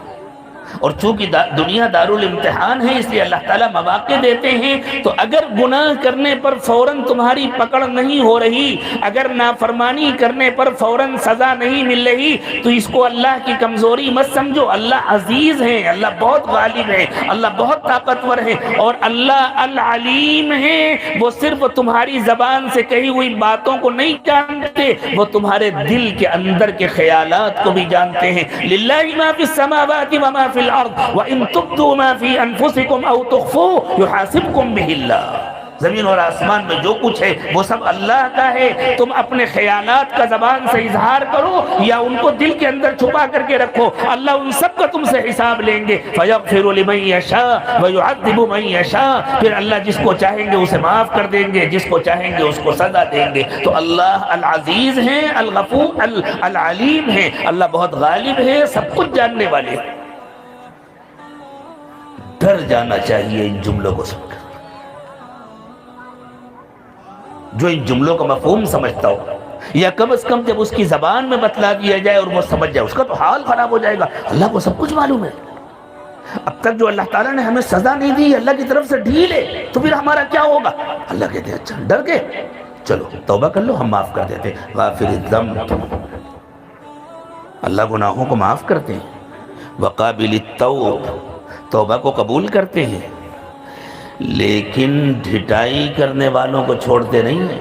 اور چونکہ دنیا دارالامتحان ہے اس لیے اللہ تعالیٰ مواقع دیتے ہیں۔ تو اگر گناہ کرنے پر فوراً تمہاری پکڑ نہیں ہو رہی، اگر نافرمانی کرنے پر فوراً سزا نہیں مل رہی، تو اس کو اللہ کی کمزوری مت سمجھو۔ اللہ عزیز ہے، اللہ بہت غالب ہے، اللہ بہت طاقتور ہے، اور اللہ العلیم ہے۔ وہ صرف تمہاری زبان سے کہی ہوئی باتوں کو نہیں جانتے، وہ تمہارے دل کے اندر کے خیالات کو بھی جانتے ہیں۔ للہ ما فی السماوات وما فی الارض وان تبدوا ما فی انفسکم او تخفوه یحاسبکم بہ اللہ۔ زمین اور آسمان میں جو کچھ ہے وہ سب اللہ کا ہے. تم اپنے خیالات کا زبان سے اظہار کرو یا ان کو دل کے اندر چھپا کر کے رکھو, اللہ ان سب کا تم سے حساب لیں گے. فَيَغْفِرُ لِمَن يَشَاءُ وَيُعَذِّبُ مَن يَشَاءُ, پھر اللہ جس کو چاہیں گے اسے معاف کر دیں گے, جس کو چاہیں گے اس کو سزا دیں گے. تو اللہ العزیز ہیں, الغفور العلیم ہیں, اللہ بہت غالب ہے, سب کچھ جاننے والے. ڈر جانا چاہیے ان جملوں کو سن کر. جو ان جملوں کا مفہوم سمجھتا ہو, یا کم از کم جب اس کی زبان میں بتلا دیا جائے اور وہ سمجھ جائے, اس کا تو حال خراب ہو جائے گا. اللہ کو سب کچھ معلوم ہے. اب تک جو اللہ تعالیٰ نے ہمیں سزا نہیں دی, اللہ کی طرف سے ڈھیل ہے, تو پھر ہمارا کیا ہوگا؟ اللہ کہتے ہیں اچھا ڈر کے چلو توبہ کر لو, ہم معاف کر دیتے. غافر الذنب, اللہ گناہوں کو معاف کرتے ہیں. وقابل التوب, توبہ کو قبول کرتے ہیں, لیکن ڈھٹائی کرنے والوں کو چھوڑتے نہیں ہیں.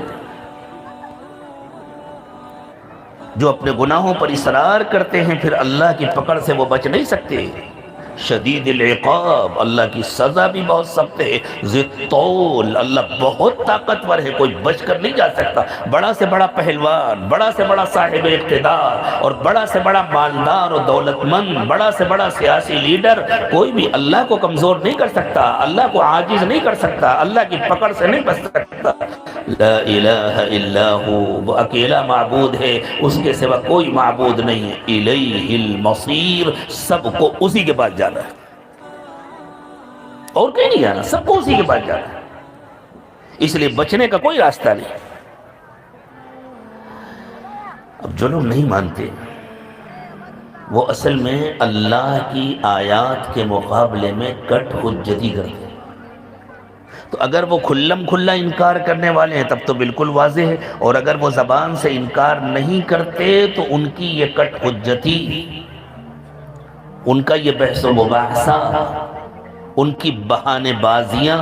جو اپنے گناہوں پر اصرار کرتے ہیں پھر اللہ کی پکڑ سے وہ بچ نہیں سکتے. شدید العقاب, اللہ کی سزا بھی بہت سخت ہے. ذی الطول, اللہ بہت طاقتور ہے, کوئی بچ کر نہیں جا سکتا. بڑا سے بڑا پہلوان, بڑا سے بڑا صاحب اقتدار اور بڑا سے بڑا مالدار اور دولت مند, بڑا سے بڑا سیاسی لیڈر, کوئی بھی اللہ کو کمزور نہیں کر سکتا, اللہ کو عاجز نہیں کر سکتا, اللہ کی پکڑ سے نہیں بچ سکتا. لا الہ الا ہو, وہ اکیلا معبود ہے, اس کے سوا کوئی معبود نہیں ہے. الیہ المصیر, سب کو اسی کے پاس جانا ہے, اور کہیں نہیں جانا, سب کو اسی کے پاس جانا ہے. اس لیے بچنے کا کوئی راستہ نہیں. اب جو لوگ نہیں مانتے وہ اصل میں اللہ کی آیات کے مقابلے میں کٹ حجتی کرتے ہیں. تو اگر وہ کھلم کھلا انکار کرنے والے ہیں تب تو بالکل واضح ہے, اور اگر وہ زبان سے انکار نہیں کرتے تو ان کی یہ کٹ حجتی, ان کا یہ بحث و مباحثہ, ان کی بہانے بازیاں,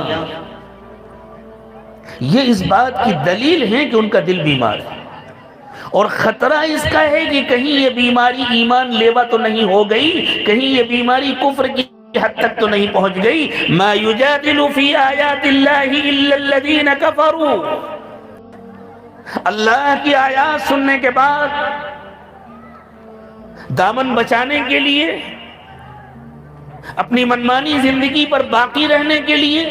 یہ اس بات کی دلیل ہے کہ ان کا دل بیمار ہے. اور خطرہ اس کا ہے کہ کہیں یہ بیماری ایمان لیوا تو نہیں ہو گئی, کہیں یہ بیماری کفر کی حد تک تو نہیں پہنچ گئی. ما یجادل فی آیات اللہ الا الذین کفروا, اللہ کی آیات سننے کے بعد دامن بچانے کے لیے, اپنی منمانی زندگی پر باقی رہنے کے لیے,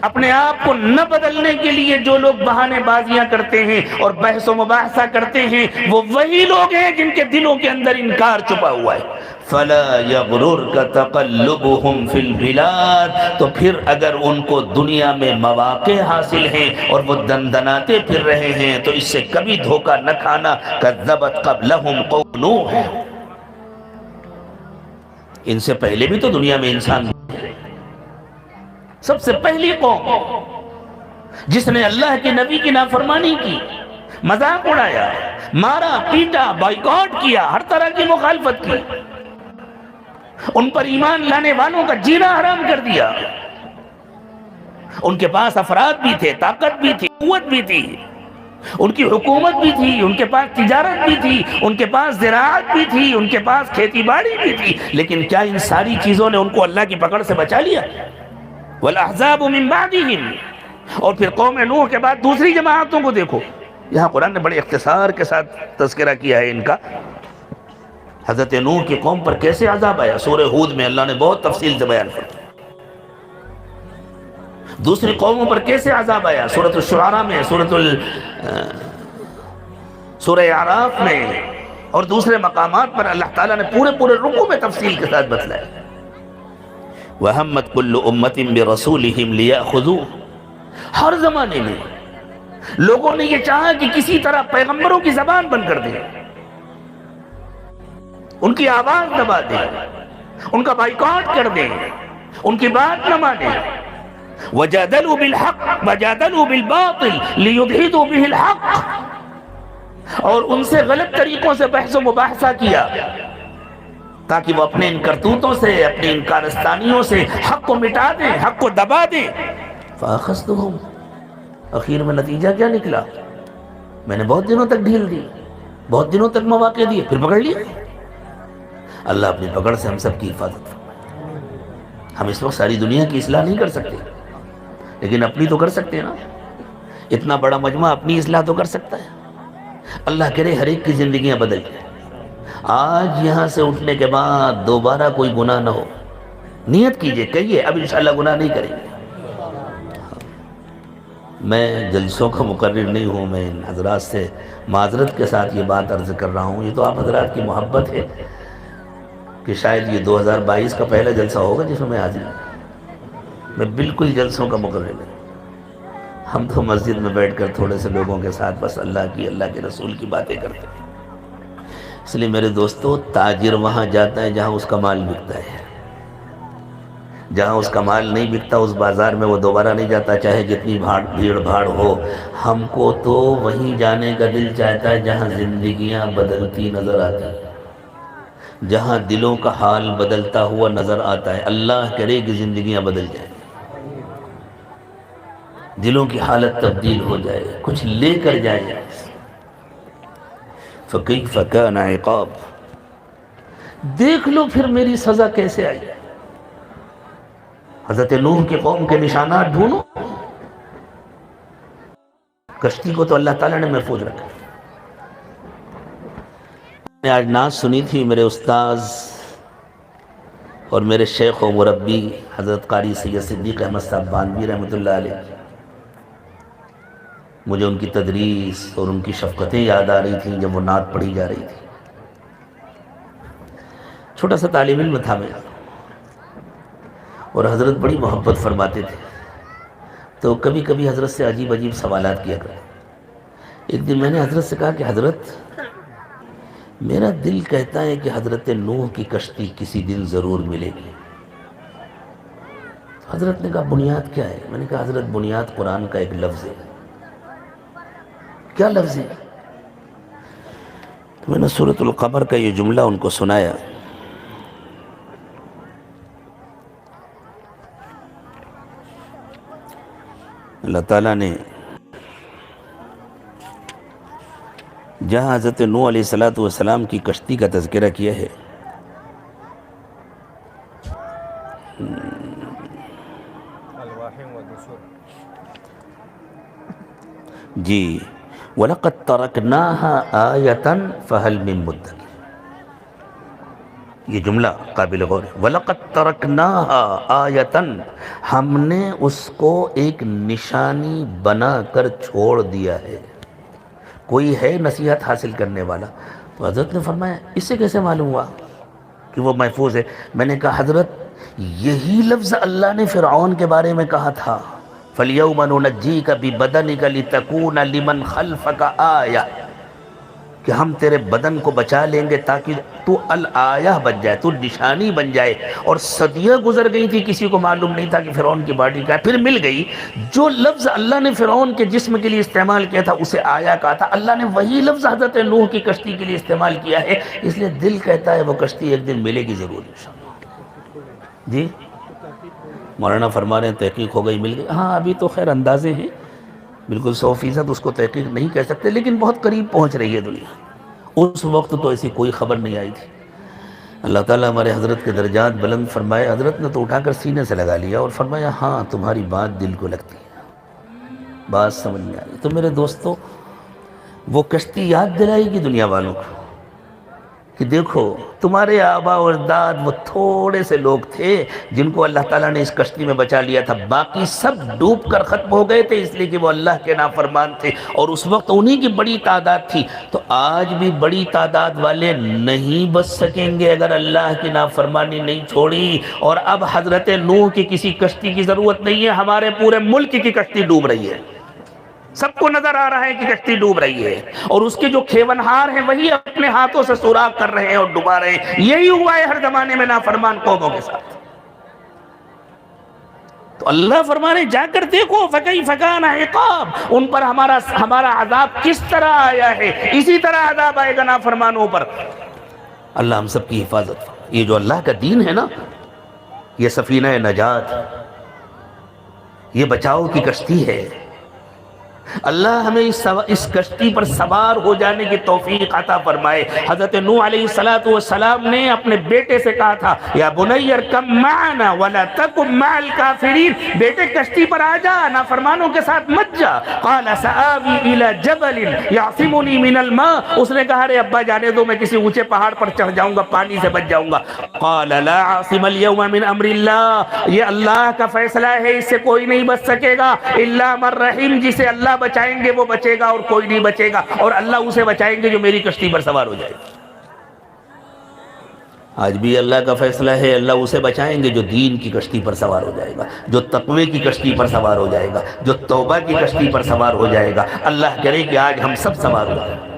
اپنے آپ کو نہ بدلنے کے لیے جو لوگ بہانے بازیاں کرتے ہیں اور بحث و مباحثہ کرتے ہیں, وہ وہی لوگ ہیں جن کے دلوں کے اندر انکار چھپا ہوا ہے. فَلَا يَغْرُرْكَ تَقَلُّبُهُمْ فِي الْبِلَادِ, تو پھر اگر ان کو دنیا میں مواقع حاصل ہیں اور وہ دندناتے پھر رہے ہیں تو اس سے کبھی دھوکہ نہ کھانا. كَذَّبَتْ قَبْلَهُمْ قَوْمُ نُوحٍ, ان سے پہلے بھی تو دنیا میں انسان, سب سے پہلی قوم جس نے اللہ کے نبی کی نافرمانی کی, مذاق اڑایا, مارا پیٹا, بائیکاٹ کیا, ہر طرح کی مخالفت کی, ان پر ایمان لانے والوں کا جینا حرام کر دیا. ان کے پاس افراد بھی تھے, طاقت بھی تھی, قوت بھی تھی, ان کی حکومت بھی تھی, ان کے پاس تجارت بھی تھی, ان کے پاس زراعت بھی تھی, ان کے پاس کھیتی باڑی بھی تھی, لیکن کیا ان ساری چیزوں نے ان کو اللہ کی پکڑ سے بچا لیا؟ والاحزاب من بعدهم, اور پھر قوم نوح کے بعد دوسری جماعتوں کو دیکھو. یہاں قرآن نے بڑے اختصار کے ساتھ تذکرہ کیا ہے ان کا. حضرت نوح کی قوم پر کیسے عذاب آیا سورہ ہود میں اللہ نے بہت تفصیل سے بیان کیا. دوسری قوموں پر کیسے عذاب آیا سورۃ الشعراء میں, سورہ اعراف میں, اور دوسرے مقامات پر اللہ تعالیٰ نے پورے رکوع میں تفصیل کے ساتھ بتلایا. وَهَمَّتْ كُلُّ أُمَّةٍ بِرَسُولِهِمْ لِيَأْخُذُوهُ, ہر زمانے میں لوگوں نے یہ چاہا کہ کسی طرح پیغمبروں کی زبان بند کر دیں, ان کی آواز دبا دیں, ان کا بائیکاٹ کر دیں, ان کی بات نہ مانیں. وَجَادَلُوا بِالْحَقِّ وَجَادَلُوا بِالْبَاطِلِ لِيُدْحِضُوا بِهِ الْحَقِّ, اور ان سے غلط طریقوں سے بحث و مباحثہ کیا تاکہ وہ اپنے ان کرتوتوں سے, اپنی ان کارستانیوں سے حق کو مٹا دیں, حق کو دبا دیں. فَأَخَذْتُهُمْ, اخیر میں نتیجہ کیا نکلا؟ میں نے بہت دنوں تک ڈھیل دی, بہت دنوں تک مواقع دیے, پھر پکڑ لیے. اللہ اپنی پکڑ سے ہم سب کی حفاظت فرمائے. ہم اس وقت ساری دنیا کی اصلاح نہیں کر سکتے, لیکن اپنی تو کر سکتے ہیں نا، اتنا بڑا مجمع اپنی اصلاح تو کر سکتا ہے۔ اللہ کرے ہر ایک کی زندگیاں بدل جائیں۔ آج یہاں سے اٹھنے کے بعد دوبارہ کوئی گناہ نہ ہو، نیت کیجئے، کہیے اب انشاءاللہ گناہ نہیں کریں گے۔ میں جلسوں کا مقرر نہیں ہوں، میں ان حضرات سے معذرت کے ساتھ یہ بات عرض کر رہا ہوں۔ یہ تو آپ حضرات کی محبت ہے کہ شاید یہ 2022 کا پہلا جلسہ ہوگا جس میں حاضر ہوں۔ میں بالکل جلسوں کا مقرر نہیں، ہم تو مسجد میں بیٹھ کر تھوڑے سے لوگوں کے ساتھ بس اللہ کے رسول کی باتیں کرتے ہیں۔ اس لیے میرے دوستو، تاجر وہاں جاتا ہے جہاں اس کا مال بکتا ہے، جہاں اس کا مال نہیں بکتا اس بازار میں وہ دوبارہ نہیں جاتا، چاہے جتنی بھیڑ بھاڑ ہو۔ ہم کو تو وہیں جانے کا دل چاہتا ہے جہاں زندگیاں بدلتی نظر آتی ہیں، جہاں دلوں کا حال بدلتا ہوا نظر آتا ہے۔ اللہ کرے کہ زندگیاں بدل جائیں، دلوں کی حالت تبدیل ہو جائے، کچھ لے کر جائیں۔ فَكَيْفَ كَانَ عِقَابِ، دیکھ لو پھر میری سزا کیسے آئی۔ حضرت نوح کے قوم کے نشانات ڈھونڈو، کشتی کو تو اللہ تعالیٰ نے محفوظ رکھا۔ میں نے آج نعت سنی تھی میرے استاذ اور میرے شیخ و مربی حضرت قاری سید صدیق احمد صاحب بانوی رحمۃ اللہ علیہ۔ مجھے ان کی تدریس اور ان کی شفقتیں یاد آ رہی تھیں جب وہ نعت پڑھی جا رہی تھی۔ چھوٹا سا طالب علم تھا میں، اور حضرت بڑی محبت فرماتے تھے، تو کبھی کبھی حضرت سے عجیب عجیب سوالات کیا کرتے۔ ایک دن میں نے حضرت سے کہا کہ حضرت، میرا دل کہتا ہے کہ حضرت نوح کی کشتی کسی دن ضرور ملے گی۔ حضرت نے کہا بنیاد کیا ہے؟ میں نے کہا حضرت بنیاد قرآن کا ایک لفظ ہے۔ کیا لفظ ہے؟ میں نے سورۃ القمر کا یہ جملہ ان کو سنایا۔ اللہ تعالیٰ نے جہاں حضرت نوح علیہ السلام کی کشتی کا تذکرہ کیا ہے، جی وَلَقَدْ تَرَكْنَاهَا آيَةً فَهَلْ مِن مُدَّكِرٍ، یہ جملہ قابل غور ہے۔ وَلَقَدْ تَرَكْنَاهَا آيَةً، ہم نے اس کو ایک نشانی بنا کر چھوڑ دیا ہے۔ کوئی ہے نصیحت حاصل کرنے والا؟ تو حضرت نے فرمایا اس سے کیسے معلوم ہوا کہ وہ محفوظ ہے؟ میں نے کہا حضرت یہی لفظ اللہ نے فرعون کے بارے میں کہا تھا، فَالْيَوْمَ نُنَجِّيكَ بِبَدَنِكَ لِتَكُونَ لِمَنْ خَلْفَكَ آیَةً، کہ ہم تیرے بدن کو بچا لیں گے تاکہ تو الآیہ بن جائے، تو نشانی بن جائے۔ اور صدیاں گزر گئی تھی، کسی کو معلوم نہیں تھا کہ فرعون کی باڈی کا ہے، پھر مل گئی۔ جو لفظ اللہ نے فرعون کے جسم کے لیے استعمال کیا تھا اسے آیا کہا تھا، اللہ نے وہی لفظ حضرت نوح کی کشتی کے لیے استعمال کیا ہے۔ اس لیے دل کہتا ہے وہ کشتی ایک دن ملے گی ضرور انشاءاللہ۔ جی مولانا فرما رہے ہیں تحقیق ہو گئی، مل گئی۔ ہاں ابھی تو خیر اندازے ہیں، بالکل 100% اس کو تحقیق نہیں کہہ سکتے، لیکن بہت قریب پہنچ رہی ہے دنیا۔ اس وقت تو ایسی کوئی خبر نہیں آئی تھی۔ اللہ تعالیٰ ہمارے حضرت کے درجات بلند فرمائے۔ حضرت نے تو اٹھا کر سینے سے لگا لیا اور فرمایا ہاں تمہاری بات دل کو لگتی ہے، بات سمجھ میں آئی۔ تو میرے دوستو، وہ کشتی یاد دلائے گی دنیا والوں کو کہ دیکھو تمہارے آبا و اجداد وہ تھوڑے سے لوگ تھے جن کو اللہ تعالیٰ نے اس کشتی میں بچا لیا تھا، باقی سب ڈوب کر ختم ہو گئے تھے، اس لیے کہ وہ اللہ کے نافرمان تھے، اور اس وقت انہی کی بڑی تعداد تھی۔ تو آج بھی بڑی تعداد والے نہیں بچ سکیں گے اگر اللہ کی نافرمانی نہیں چھوڑی۔ اور اب حضرت نوح کی کسی کشتی کی ضرورت نہیں ہے، ہمارے پورے ملک کی کشتی ڈوب رہی ہے، سب کو نظر آ رہا ہے کہ کشتی ڈوب رہی ہے، اور اس کے جو کھیونہار ہیں وہی اپنے ہاتھوں سے سوراخ کر رہے ہیں اور ڈبا رہے ہیں۔ یہی ہوا ہے ہر زمانے میں نافرمان قوموں کے ساتھ۔ تو اللہ فرما رہے جا کر دیکھو فَكَيْفَ كَانَ عِقَابِ، ان پر ہمارا عذاب کس طرح آیا ہے، اسی طرح عذاب آئے گا نافرمانوں پر۔ اللہ ہم سب کی حفاظت۔ یہ جو اللہ کا دین ہے نا، یہ سفینہ نجات، یہ بچاؤ کی کشتی ہے۔ اللہ ہمیں اس کشتی پر سوار ہو جانے کی توفیق عطا فرمائے۔ حضرت نوح علیہ السلام نے اپنے بیٹے سے کہا تھا یا بنی ارکب معنا ولا تکن مع الکافرین، بیٹے کشتی پر آ جا، نافرمانوں کے ساتھ مت جا۔ قال سآوی الی جبل یعصمنی من الماء، اس نے کہا رے ابا جانے دو، میں کسی اونچے پہاڑ پر چڑھ جاؤں گا، پانی سے بچ جاؤں گا۔ قال لا عاصم اليوم من امر اللہ، یہ اللہ کا فیصلہ ہے، اس سے کوئی نہیں بچ سکے گا، الا من رحم، جسے اللہ بچائیں گے وہ بچے گا اور کوئی نہیں بچے گا، اور اللہ اسے بچائیں گے جو میری کشتی پر سوار ہو جائے گا۔ آج بھی اللہ کا فیصلہ ہے، اللہ اسے بچائیں گے جو دین کی کشتی پر سوار ہو جائے گا، جو تقوی کی کشتی پر سوار ہو جائے گا، جو توبہ کی کشتی پر سوار ہو جائے گا۔ اللہ کرے کہ آج ہم سب سوار ہو جائیں۔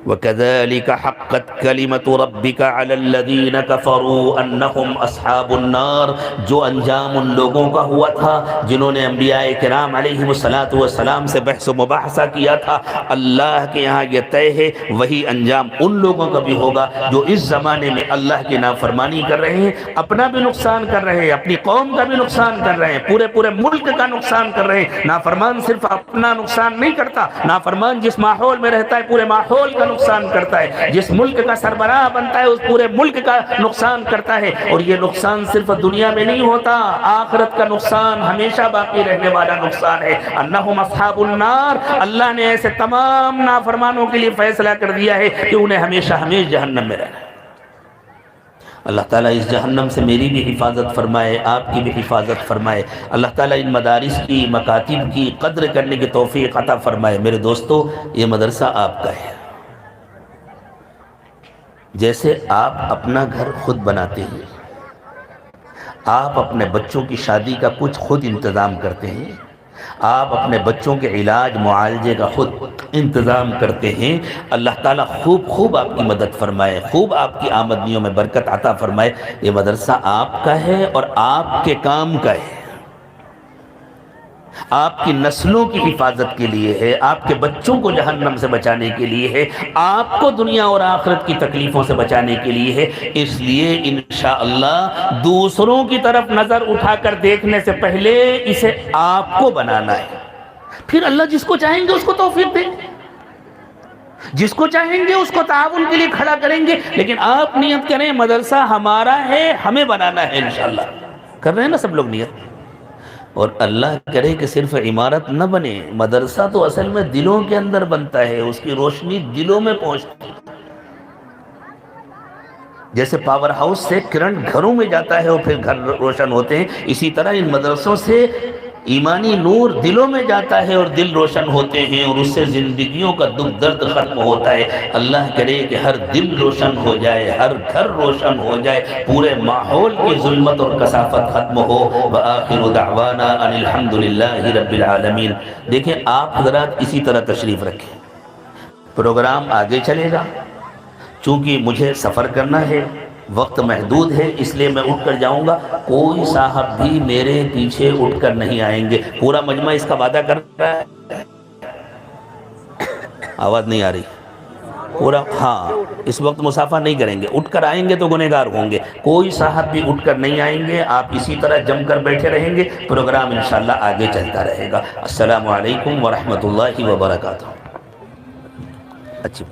وَكَذَلِكَ حَقَّتْ كَلِمَةُ رَبِّكَ عَلَى الَّذِينَ كَفَرُوا أَنَّهُمْ أَصْحَابُ النَّارِ، جو انجام ان لوگوں کا ہوا تھا جنہوں نے انبیاء کرام علیہ السلام سے بحث و مباحثہ کیا تھا، اللہ کے یہاں یہ طے ہے وہی انجام ان لوگوں کا بھی ہوگا جو اس زمانے میں اللہ کی نافرمانی کر رہے ہیں، اپنا بھی نقصان کر رہے ہیں، اپنی قوم کا بھی نقصان کر رہے ہیں، پورے ملک کا نقصان کر رہے ہیں۔ نافرمان صرف اپنا نقصان نہیں کرتا، نافرمان جس ماحول میں رہتا ہے پورے ماحول کا نقصان کرتا ہے، جس ملک کا سربراہ بنتا ہے اس پورے ملک کا نقصان کرتا ہے، اور یہ نقصان صرف دنیا میں نہیں ہوتا، آخرت کا نقصان ہمیشہ باقی رہنے والا نقصان ہے۔ انہم اصحاب النار، اللہ نے ایسے تمام نافرمانوں کے لیے فیصلہ کر دیا ہے کہ انہیں ہمیشہ جہنم میں رہنا ہے۔ اللہ تعالیٰ اس جہنم سے میری بھی حفاظت فرمائے، آپ کی بھی حفاظت فرمائے۔ اللہ تعالیٰ ان مدارس کی، مکاتب کی قدر کرنے کی توفیق عطا فرمائے۔ میرے دوستو، یہ مدرسہ آپ کا ہے۔ جیسے آپ اپنا گھر خود بناتے ہیں، آپ اپنے بچوں کی شادی کا کچھ خود انتظام کرتے ہیں، آپ اپنے بچوں کے علاج معالجے کا خود انتظام کرتے ہیں، اللہ تعالیٰ خوب آپ کی مدد فرمائے، خوب آپ کی آمدنیوں میں برکت عطا فرمائے۔ یہ مدرسہ آپ کا ہے اور آپ کے کام کا ہے، آپ کی نسلوں کی حفاظت کے لیے ہے، آپ کے بچوں کو جہنم سے بچانے کے لیے ہے، آپ کو دنیا اور آخرت کی تکلیفوں سے بچانے کے لیے ہے۔ اس لیے انشاءاللہ دوسروں کی طرف نظر اٹھا کر دیکھنے سے پہلے اسے آپ کو بنانا ہے، پھر اللہ جس کو چاہیں گے اس کو توفیق دیں گے، جس کو چاہیں گے اس کو تعاون کے لیے کھڑا کریں گے، لیکن آپ نیت کریں مدرسہ ہمارا ہے، ہمیں بنانا ہے۔ انشاءاللہ کر رہے ہیں نا سب لوگ نیت؟ اور اللہ کرے کہ صرف عمارت نہ بنے، مدرسہ تو اصل میں دلوں کے اندر بنتا ہے، اس کی روشنی دلوں میں پہنچتی ہے۔ جیسے پاور ہاؤس سے کرنٹ گھروں میں جاتا ہے اور پھر گھر روشن ہوتے ہیں، اسی طرح ان مدرسوں سے ایمانی نور دلوں میں جاتا ہے اور دل روشن ہوتے ہیں، اور اس سے زندگیوں کا دکھ درد ختم ہوتا ہے۔ اللہ کرے کہ ہر دل روشن ہو جائے، ہر گھر روشن ہو جائے، پورے ماحول کی ظلمت اور کثافت ختم ہو۔ وآخر دعوانا ان الحمدللہ رب العالمین۔ دیکھیں آپ حضرات اسی طرح تشریف رکھیں، پروگرام آگے چلے گا، چونکہ مجھے سفر کرنا ہے، وقت محدود ہے، اس لیے میں اٹھ کر جاؤں گا، کوئی صاحب بھی میرے پیچھے اٹھ کر نہیں آئیں گے۔ پورا مجمع اس کا وعدہ کر رہا ہے، آواز نہیں آ رہی پورا؟ ہاں، اس وقت مسافہ نہیں کریں گے، اٹھ کر آئیں گے تو گنہگار ہوں گے، کوئی صاحب بھی اٹھ کر نہیں آئیں گے، آپ اسی طرح جم کر بیٹھے رہیں گے، پروگرام انشاءاللہ آگے چلتا رہے گا۔ السلام علیکم ورحمۃ اللہ وبرکاتہ۔ اچھی